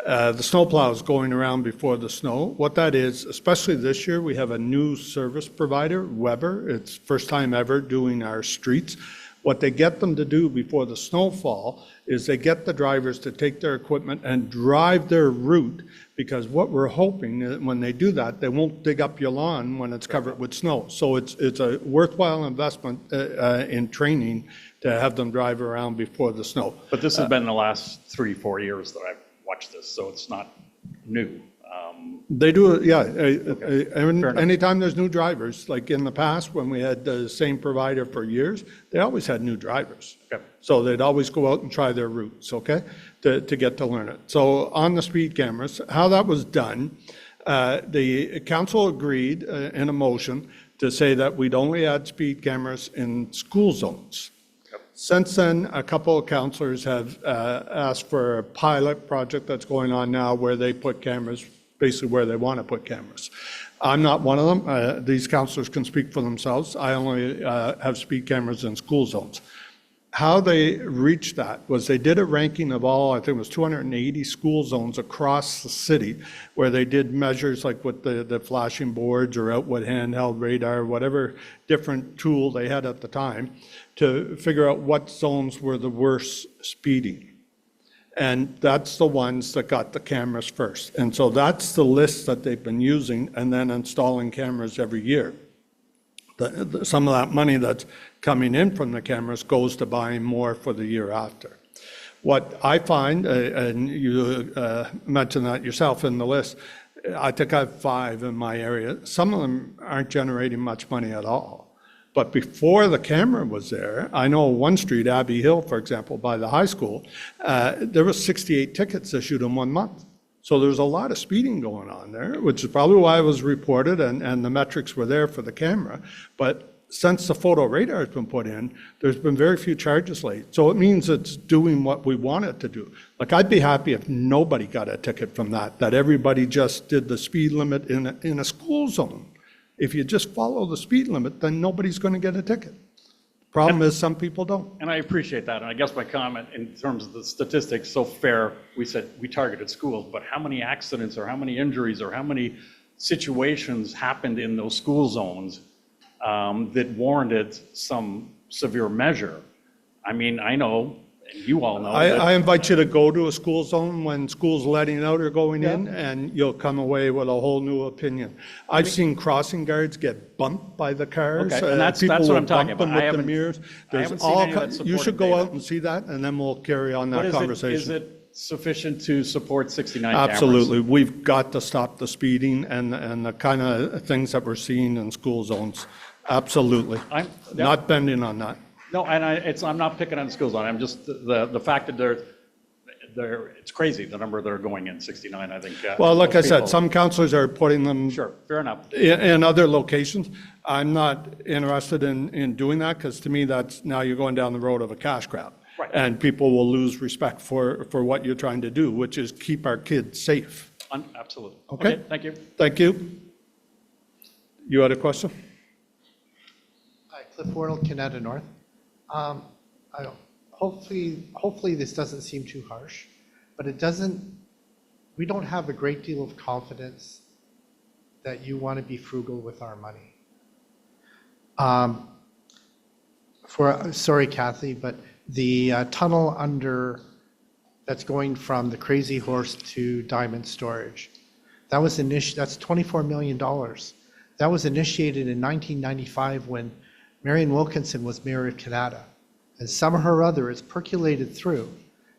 Speaker 1: The snowplow is going around before the snow. What that is, especially this year, we have a new service provider, Weber. It's first time ever doing our streets. What they get them to do before the snowfall is they get the drivers to take their equipment and drive their route, because what we're hoping is when they do that, they won't dig up your lawn when it's covered with snow. So it's a worthwhile investment in training to have them drive around before the snow.
Speaker 6: But this has been the last 3-4 years that I've watched this, so it's not new.
Speaker 1: They do it, yeah.
Speaker 6: enough.
Speaker 1: Anytime there's new drivers, like in the past when we had the same provider for years, they always had new drivers.
Speaker 6: Okay.
Speaker 1: So they'd always go out and try their routes, okay, to get to learn it. So on the speed cameras, how that was done, the council agreed in a motion to say that we'd only add speed cameras in school zones. Since then, a couple of councillors have asked for a pilot project that's going on now where they put cameras basically where they want to put cameras. I'm not one of them. These councillors can speak for themselves. I only have speed cameras in school zones. How they reached that was they did a ranking of all, I think it was 280 school zones across the city, where they did measures like with the flashing boards or outward handheld radar, whatever different tool they had at the time, to figure out what zones were the worst speeding. And that's the ones that got the cameras first. And so that's the list that they've been using and then installing cameras every year. Some of that money that's coming in from the cameras goes to buying more for the year after. What I find, and you mentioned that yourself in the list, I think I have 5 in my area. Some of them aren't generating much money at all. But before the camera was there, I know one street, Abbey Hill, for example, by the high school, there was 68 tickets issued in 1 month. So there's a lot of speeding going on there, which is probably why it was reported and the metrics were there for the camera. But since the photo radar has been put in, there's been very few charges laid. So it means it's doing what we want it to do. Like, I'd be happy if nobody got a ticket from that everybody just did the speed limit in a school zone. If you just follow the speed limit, then nobody's going to get a ticket. Problem is, some people don't.
Speaker 6: And I appreciate that. And I guess my comment in terms of the statistics, so fair, we said we targeted schools, but how many accidents or how many injuries or how many situations happened in those school zones that warranted some severe measure? I mean, I know, and you all know.
Speaker 1: I invite you to go to a school zone when school's letting out or going in, and you'll come away with a whole new opinion. I've seen crossing guards get bumped by the cars.
Speaker 6: Okay, and that's
Speaker 1: People
Speaker 6: what
Speaker 1: will
Speaker 6: I'm talking
Speaker 1: bump them
Speaker 6: about. I
Speaker 1: with the
Speaker 6: haven't-
Speaker 1: mirrors.
Speaker 6: I
Speaker 1: There's
Speaker 6: haven't seen
Speaker 1: all
Speaker 6: any of that
Speaker 1: ki- You should
Speaker 6: supported
Speaker 1: go
Speaker 6: data.
Speaker 1: out and see that, and then we'll carry on
Speaker 6: But
Speaker 1: that
Speaker 6: is
Speaker 1: conversation.
Speaker 6: it sufficient to support 69 cameras?
Speaker 1: Absolutely. We've got to stop the speeding and the kind of things that we're seeing in school zones. Absolutely.
Speaker 6: I'm-
Speaker 1: Not bending on that.
Speaker 6: No, and I'm not picking on the school zone. I'm just, the fact that it's crazy, the number that are going in, 69, I think.
Speaker 1: Well, like I
Speaker 6: most
Speaker 1: said,
Speaker 6: people-
Speaker 1: some councillors are putting them
Speaker 6: Sure, fair enough.
Speaker 1: in other locations. I'm not interested in doing that, because to me, that's, now you're going down the road of a cash grab.
Speaker 6: Right.
Speaker 1: And people will lose respect for what you're trying to do, which is keep our kids safe.
Speaker 6: Absolutely.
Speaker 1: Okay.
Speaker 6: Thank you.
Speaker 1: Thank you. You had a question?
Speaker 5: Hi, Cliff Wardle, Canada North. Hopefully this doesn't seem too harsh, but we don't have a great deal of confidence that you want to be frugal with our money. Sorry, Kathy, but the tunnel that's going from the Crazy Horse to Diamond Storage, that's $24 million. That was initiated in 1995 when Marion Wilkinson was mayor of Canada. And somehow or other, it's percolated through.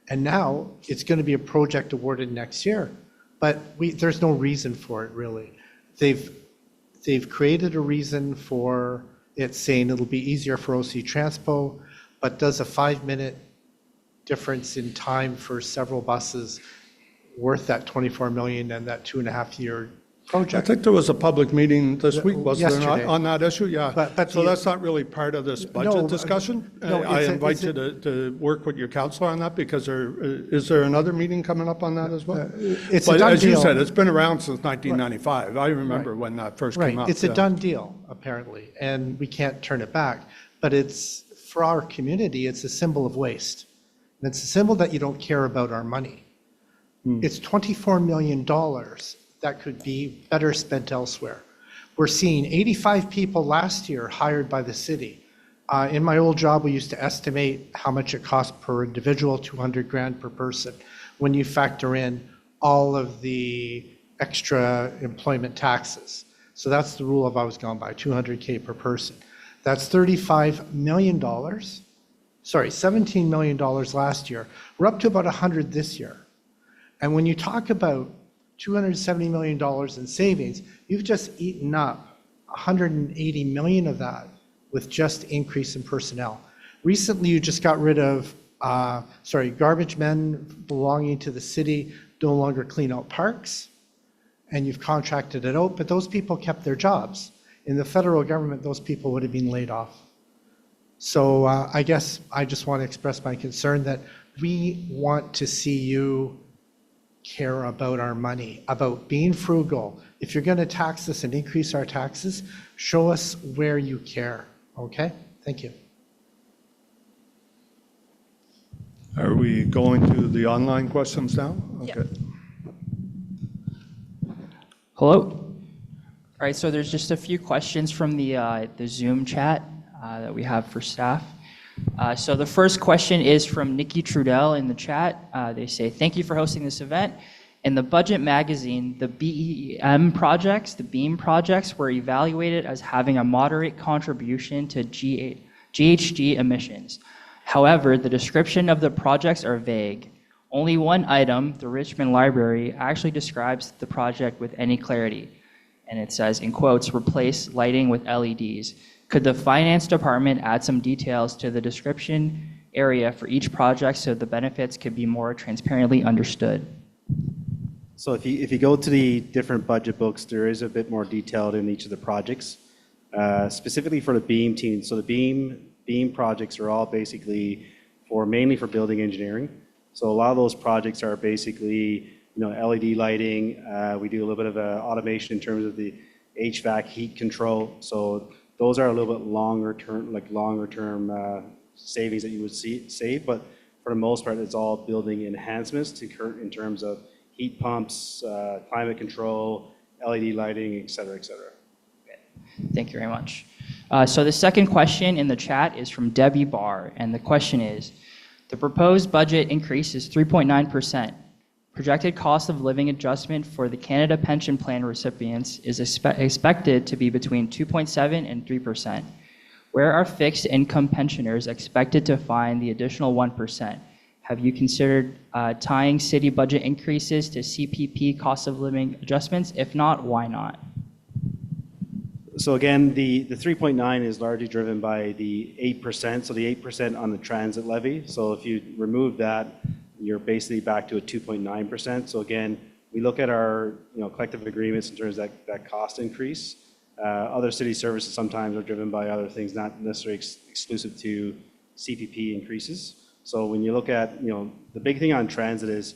Speaker 5: And now it's going to be a project awarded next year. But there's no reason for it, really. They've created a reason for it, saying it'll be easier for OC Transpo, but does a 5-minute difference in time for several buses worth that 24 million and that 2.5-year
Speaker 1: I
Speaker 5: project.
Speaker 1: think there was a public meeting this week, wasn't there, not,
Speaker 5: Yesterday.
Speaker 1: on that issue? Yeah.
Speaker 5: But
Speaker 1: So
Speaker 5: the-
Speaker 1: that's not really part of this
Speaker 5: No,
Speaker 1: budget discussion?
Speaker 5: no,
Speaker 1: I
Speaker 5: it's a-
Speaker 1: invite
Speaker 5: it's
Speaker 1: you
Speaker 5: a-
Speaker 1: to work with your counselor on that, because is there another meeting coming up on that as well?
Speaker 5: It's a
Speaker 1: But
Speaker 5: done
Speaker 1: as you
Speaker 5: deal.
Speaker 1: said, it's been around since 1995. I remember when that first came
Speaker 5: Right,
Speaker 1: up.
Speaker 5: it's a
Speaker 1: yeah.
Speaker 5: done deal, apparently, and we can't turn it back. But it's, for our community, it's a symbol of waste. And it's a symbol that you don't care about our money. It's $24 million that could be better spent elsewhere. We're seeing 85 people last year hired by the city. In my old job, we used to estimate how much it cost per individual, 200 grand per person, when you factor in all of the extra employment taxes. So that's the rule I've always gone by, 200K per person. That's $35 million. Sorry, $17 million last year. We're up to about 100 this year. And when you talk about $270 million in savings, you've just eaten up 180 million of that with just increase in personnel. Recently, you just got rid of, garbage men belonging to the city no longer clean out parks, and you've contracted it out, but those people kept their jobs. In the federal government, those people would have been laid off. So I guess I just want to express my concern that we want to see you care about our money, about being frugal. If you're going to tax us and increase our taxes, show us where you care, okay? Thank you.
Speaker 1: Are we going to the online questions now? Okay.
Speaker 11: Hello. All right, so there's just a few questions from the Zoom chat that we have for staff. So the first question is from Nikki Trudell in the chat. They say, thank you for hosting this event. In the budget magazine, the BEM projects, the BEAM projects were evaluated as having a moderate contribution to GHG emissions. However, the description of the projects are vague. Only one item, the Richmond Library, actually describes the project with any clarity. And it says, in quotes, replace lighting with LEDs. Could the finance department add some details to the description area for each project so the benefits could be more transparently understood?
Speaker 7: So if you go to the different budget books, there is a bit more detailed in each of the projects, specifically for the BEAM team. So the BEAM projects are all basically mainly for building engineering. So a lot of those projects are basically, LED lighting. We do a little bit of automation in terms of the HVAC heat control. So those are a little bit longer term savings that you would save. But for the most part, it's all building enhancements in terms of heat pumps, climate control, LED lighting, et cetera, et cetera.
Speaker 11: Thank you very much. So the second question in the chat is from Debbie Barr, and the question is, the proposed budget increase is 3.9%. Projected cost of living adjustment for the Canada Pension Plan recipients is expected to be between 2.7% and 3%. Where are fixed income pensioners expected to find the additional 1%? Have you considered tying city budget increases to CPP cost of living adjustments? If not, why not?
Speaker 7: So again, the 3.9 is largely driven by the 8%, so the 8% on the transit levy. So if you remove that, you're basically back to a 2.9%. So again, we look at our collective agreements in terms of that cost increase. Other city services sometimes are driven by other things, not necessarily exclusive to CPP increases. So when you look at, the big thing on transit is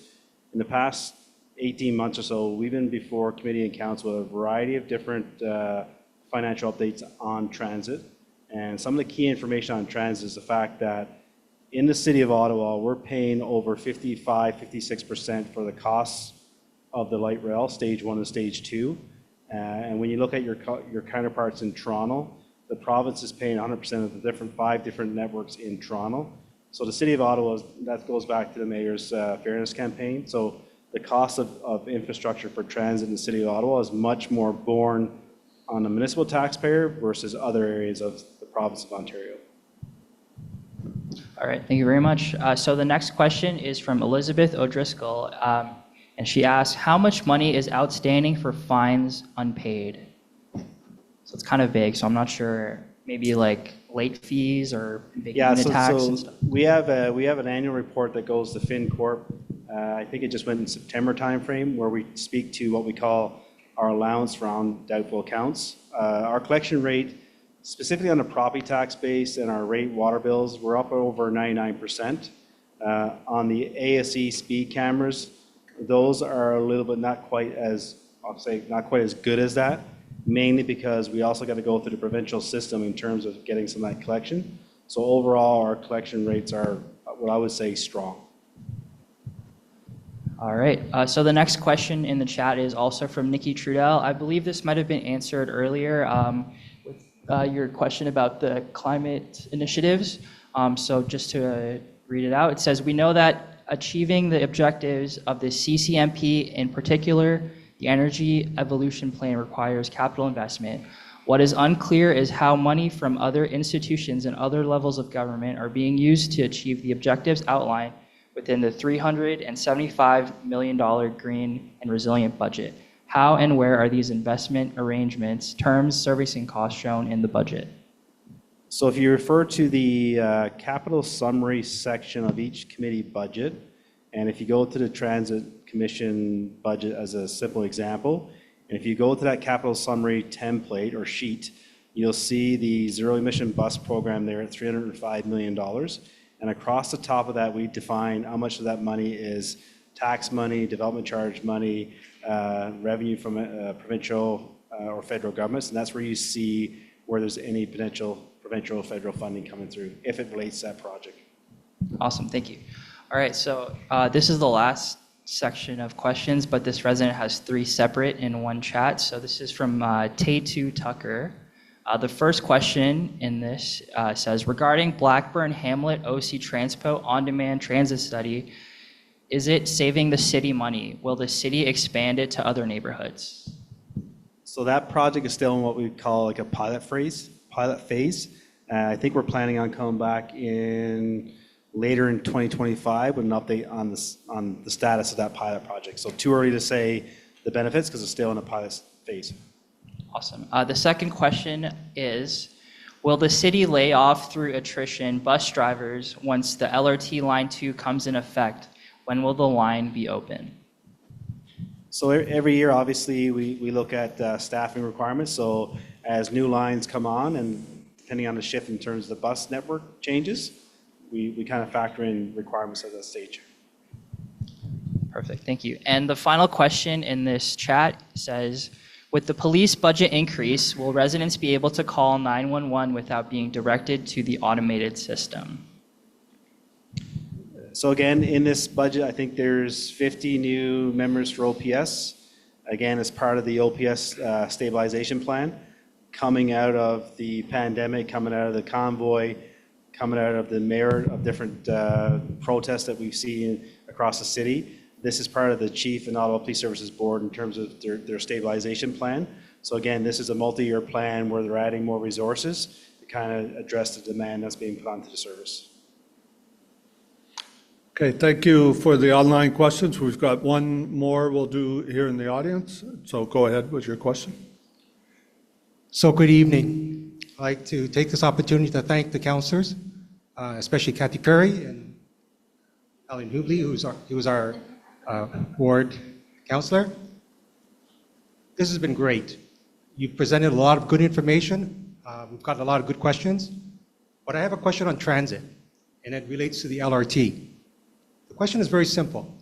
Speaker 7: in the past 18 months or so, we've been before committee and council with a variety of different financial updates on transit. And some of the key information on transit is the fact that in the City of Ottawa, we're paying over 55-56% for the costs of the light rail, stage 1 and stage 2. And when you look at your counterparts in Toronto, the province is paying 100% of the 5 different networks in Toronto. So the City of Ottawa, that goes back to the Mayor's Fairness Campaign. So the cost of infrastructure for transit in the City of Ottawa is much more borne on the municipal taxpayer versus other areas of the province of Ontario.
Speaker 11: All right, thank you very much. So the next question is from Elizabeth O'Driscoll, and she asks, how much money is outstanding for fines unpaid? So it's kind of vague, so I'm not sure, maybe like late fees or big
Speaker 7: Yeah,
Speaker 11: unit tax
Speaker 7: so
Speaker 11: and stuff?
Speaker 7: we have an annual report that goes to FinCorp. I think it just went in September timeframe, where we speak to what we call our allowance for doubtful accounts. Our collection rate, specifically on the property tax base and our rate water bills, we're up over 99%. On the ASE speed cameras, those are a little bit not quite as good as that, mainly because we also got to go through the provincial system in terms of getting some of that collection. So overall, our collection rates are what I would say strong.
Speaker 11: All right. So the next question in the chat is also from Nikki Trudell. I believe this might have been answered earlier with your question about the climate initiatives. So just to read it out, it says, we know that achieving the objectives of the CCMP, in particular, the Energy Evolution Plan, requires capital investment. What is unclear is how money from other institutions and other levels of government are being used to achieve the objectives outlined within the $375 million green and resilient budget. How and where are these investment arrangements, terms, servicing costs shown in the budget?
Speaker 7: So if you refer to the capital summary section of each committee budget, and if you go to the Transit Commission budget as a simple example, and if you go to that capital summary template or sheet, you'll see the zero emission bus program there at $305 million. And across the top of that, we define how much of that money is tax money, development charge money, revenue from provincial or federal governments. And that's where you see where there's any potential provincial or federal funding coming through, if it relates to that project.
Speaker 11: Awesome, thank you. All right, so this is the last section of questions, but this resident has 3 separate in one chat. So this is from Tatu Tucker. The first question in this says, regarding Blackburn Hamlet OC Transpo on-demand transit study, is it saving the city money? Will the city expand it to other neighborhoods?
Speaker 7: So that project is still in what we call like a pilot phase. I think we're planning on coming back in later in 2025 with an update on the status of that pilot project. So too early to say the benefits because it's still in a pilot phase.
Speaker 11: Awesome. The second question is, will the city lay off through attrition bus drivers once the LRT Line 2 comes in effect? When will the line be open?
Speaker 7: So every year, obviously, we look at staffing requirements. So as new lines come on and depending on the shift in terms of the bus network changes, we kind of factor in requirements at that stage.
Speaker 11: Perfect, thank you. And the final question in this chat says, with the police budget increase, will residents be able to call 911 without being directed to the automated system?
Speaker 7: So again, in this budget, I think there's 50 new members for OPS. Again, as part of the OPS stabilization plan, coming out of the pandemic, coming out of the convoy, coming out of the merit of different protests that we've seen across the city. This is part of the Chief and Ottawa Police Services Board in terms of their stabilization plan. So again, this is a multi-year plan where they're adding more resources to kind of address the demand that's being put onto the service.
Speaker 1: Okay, thank you for the online questions. We've got one more we'll do here in the audience. So go ahead with your question.
Speaker 12: So good evening. I'd like to take this opportunity to thank the councillors, especially Kathy Perry and Alan Hubley, who's our ward councillor. This has been great. You've presented a lot of good information. We've got a lot of good questions. But I have a question on transit, and it relates to the LRT. The question is very simple.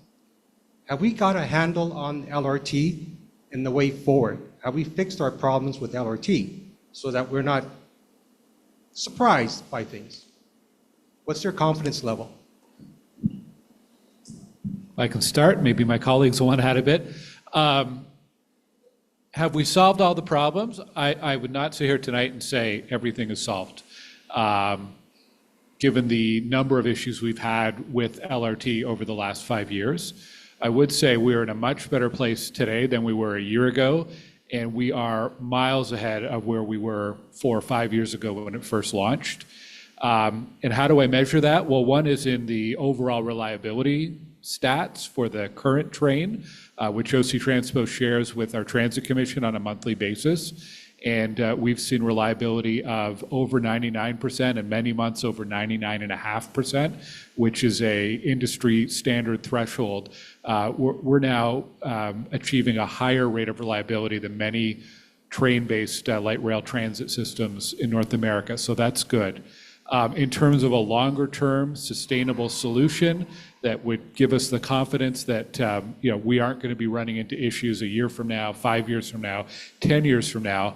Speaker 12: Have we got a handle on LRT and the way forward? Have we fixed our problems with LRT so that we're not surprised by things? What's your confidence level?
Speaker 3: I can start. Maybe my colleagues will want to add a bit. Have we solved all the problems? I would not sit here tonight and say everything is solved. Given the number of issues we've had with LRT over the last 5 years, I would say we're in a much better place today than we were a year ago, and we are miles ahead of where we were 4 or 5 years ago when it first launched. And how do I measure that? Well, one is in the overall reliability stats for the current train, which OC Transpo shares with our Transit Commission on a monthly basis. And we've seen reliability of over 99% and many months over 99.5%, which is a industry standard threshold. We're now achieving a higher rate of reliability than many train-based light rail transit systems in North America, so that's good. In terms of a longer-term sustainable solution that would give us the confidence that we aren't going to be running into issues a year from now, 5 years from now, 10 years from now,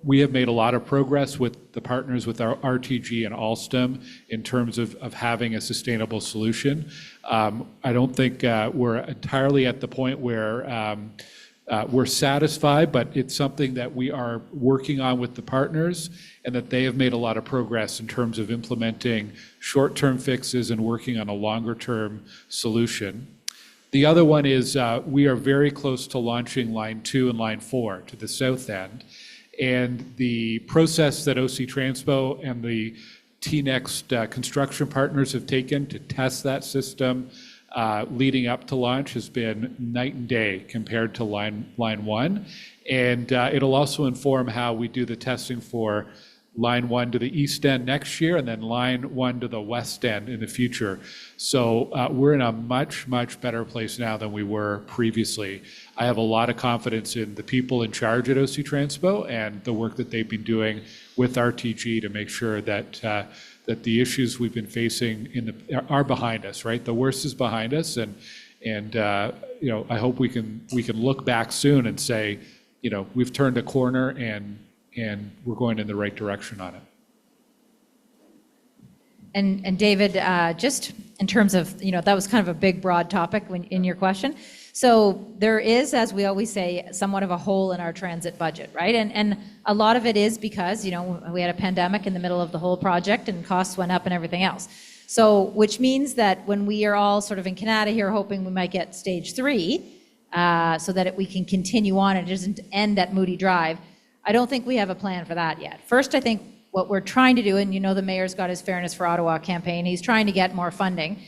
Speaker 3: we have made a lot of progress with the partners with our RTG and Alstom in terms of having a sustainable solution. I don't think we're entirely at the point where we're satisfied, but it's something that we are working on with the partners and that they have made a lot of progress in terms of implementing short-term fixes and working on a longer-term solution. The other one is we are very close to launching Line 2 and Line 4 to the south end. And the process that OC Transpo and the TNext construction partners have taken to test that system leading up to launch has been night and day compared to line 1. And it'll also inform how we do the testing for Line 1 to the east end next year and then Line 1 to the west end in the future. So we're in a much, much better place now than we were previously. I have a lot of confidence in the people in charge at OC Transpo and the work that they've been doing with RTG to make sure that that the issues we've been facing are behind us, right? The worst is behind us, and I hope we can look back soon and say, we've turned a corner and we're going in the right direction on it.
Speaker 2: And David, just in terms of, that was kind of a big, broad topic in your question. So there is, as we always say, somewhat of a hole in our transit budget, right? And a lot of it is because, we had a pandemic in the middle of the whole project and costs went up and everything else. So, which means that when we are all sort of in Canada here hoping we might get stage 3, so that we can continue on and it doesn't end at Moody Drive, I don't think we have a plan for that yet. First, I think what we're trying to do, and the mayor's got his Fairness for Ottawa campaign, he's trying to get more funding,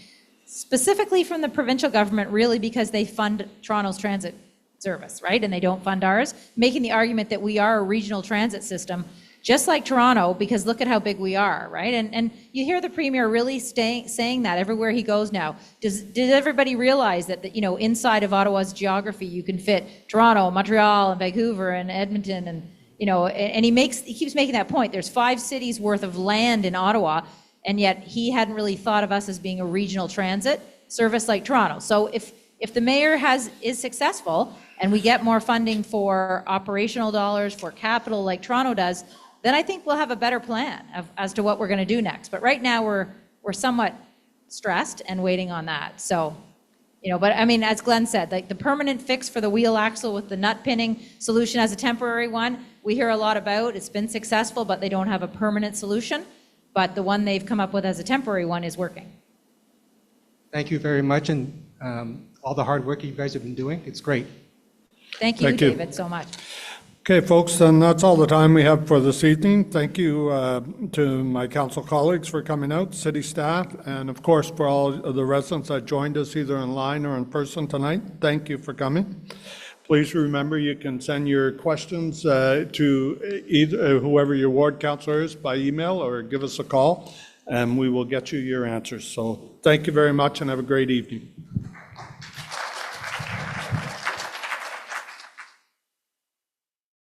Speaker 2: specifically from the provincial government, really because they fund Toronto's transit service, right? And they don't fund ours, making the argument that we are a regional transit system, just like Toronto, because look at how big we are, right? And you hear the Premier really saying that everywhere he goes now. Did everybody realize that, inside of Ottawa's geography, you can fit Toronto, Montreal, and Vancouver, and Edmonton, and and he keeps making that point. There's 5 cities worth of land in Ottawa, and yet he hadn't really thought of us as being a regional transit service like Toronto. So if the mayor is successful and we get more funding for operational dollars, for capital like Toronto does, then I think we'll have a better plan as to what we're going to do next. But right now we're somewhat stressed and waiting on that. So, but I mean, as Glenn said, like the permanent fix for the wheel axle with the nut pinning solution as a temporary one, we hear a lot about. It's been successful, but they don't have a permanent solution. But the one they've come up with as a temporary one is working.
Speaker 12: Thank you very much, and all the hard work you guys have been doing. It's great.
Speaker 2: Thank you, David, so much.
Speaker 1: Okay, folks, then that's all the time we have for this evening. Thank you to my council colleagues for coming out, city staff, and of course for all of the residents that joined us either online or in person tonight. Thank you for coming. Please remember you can send your questions to either whoever your ward councillor is by email or give us a call, and we will get you your answers. So thank you very much and have a great evening.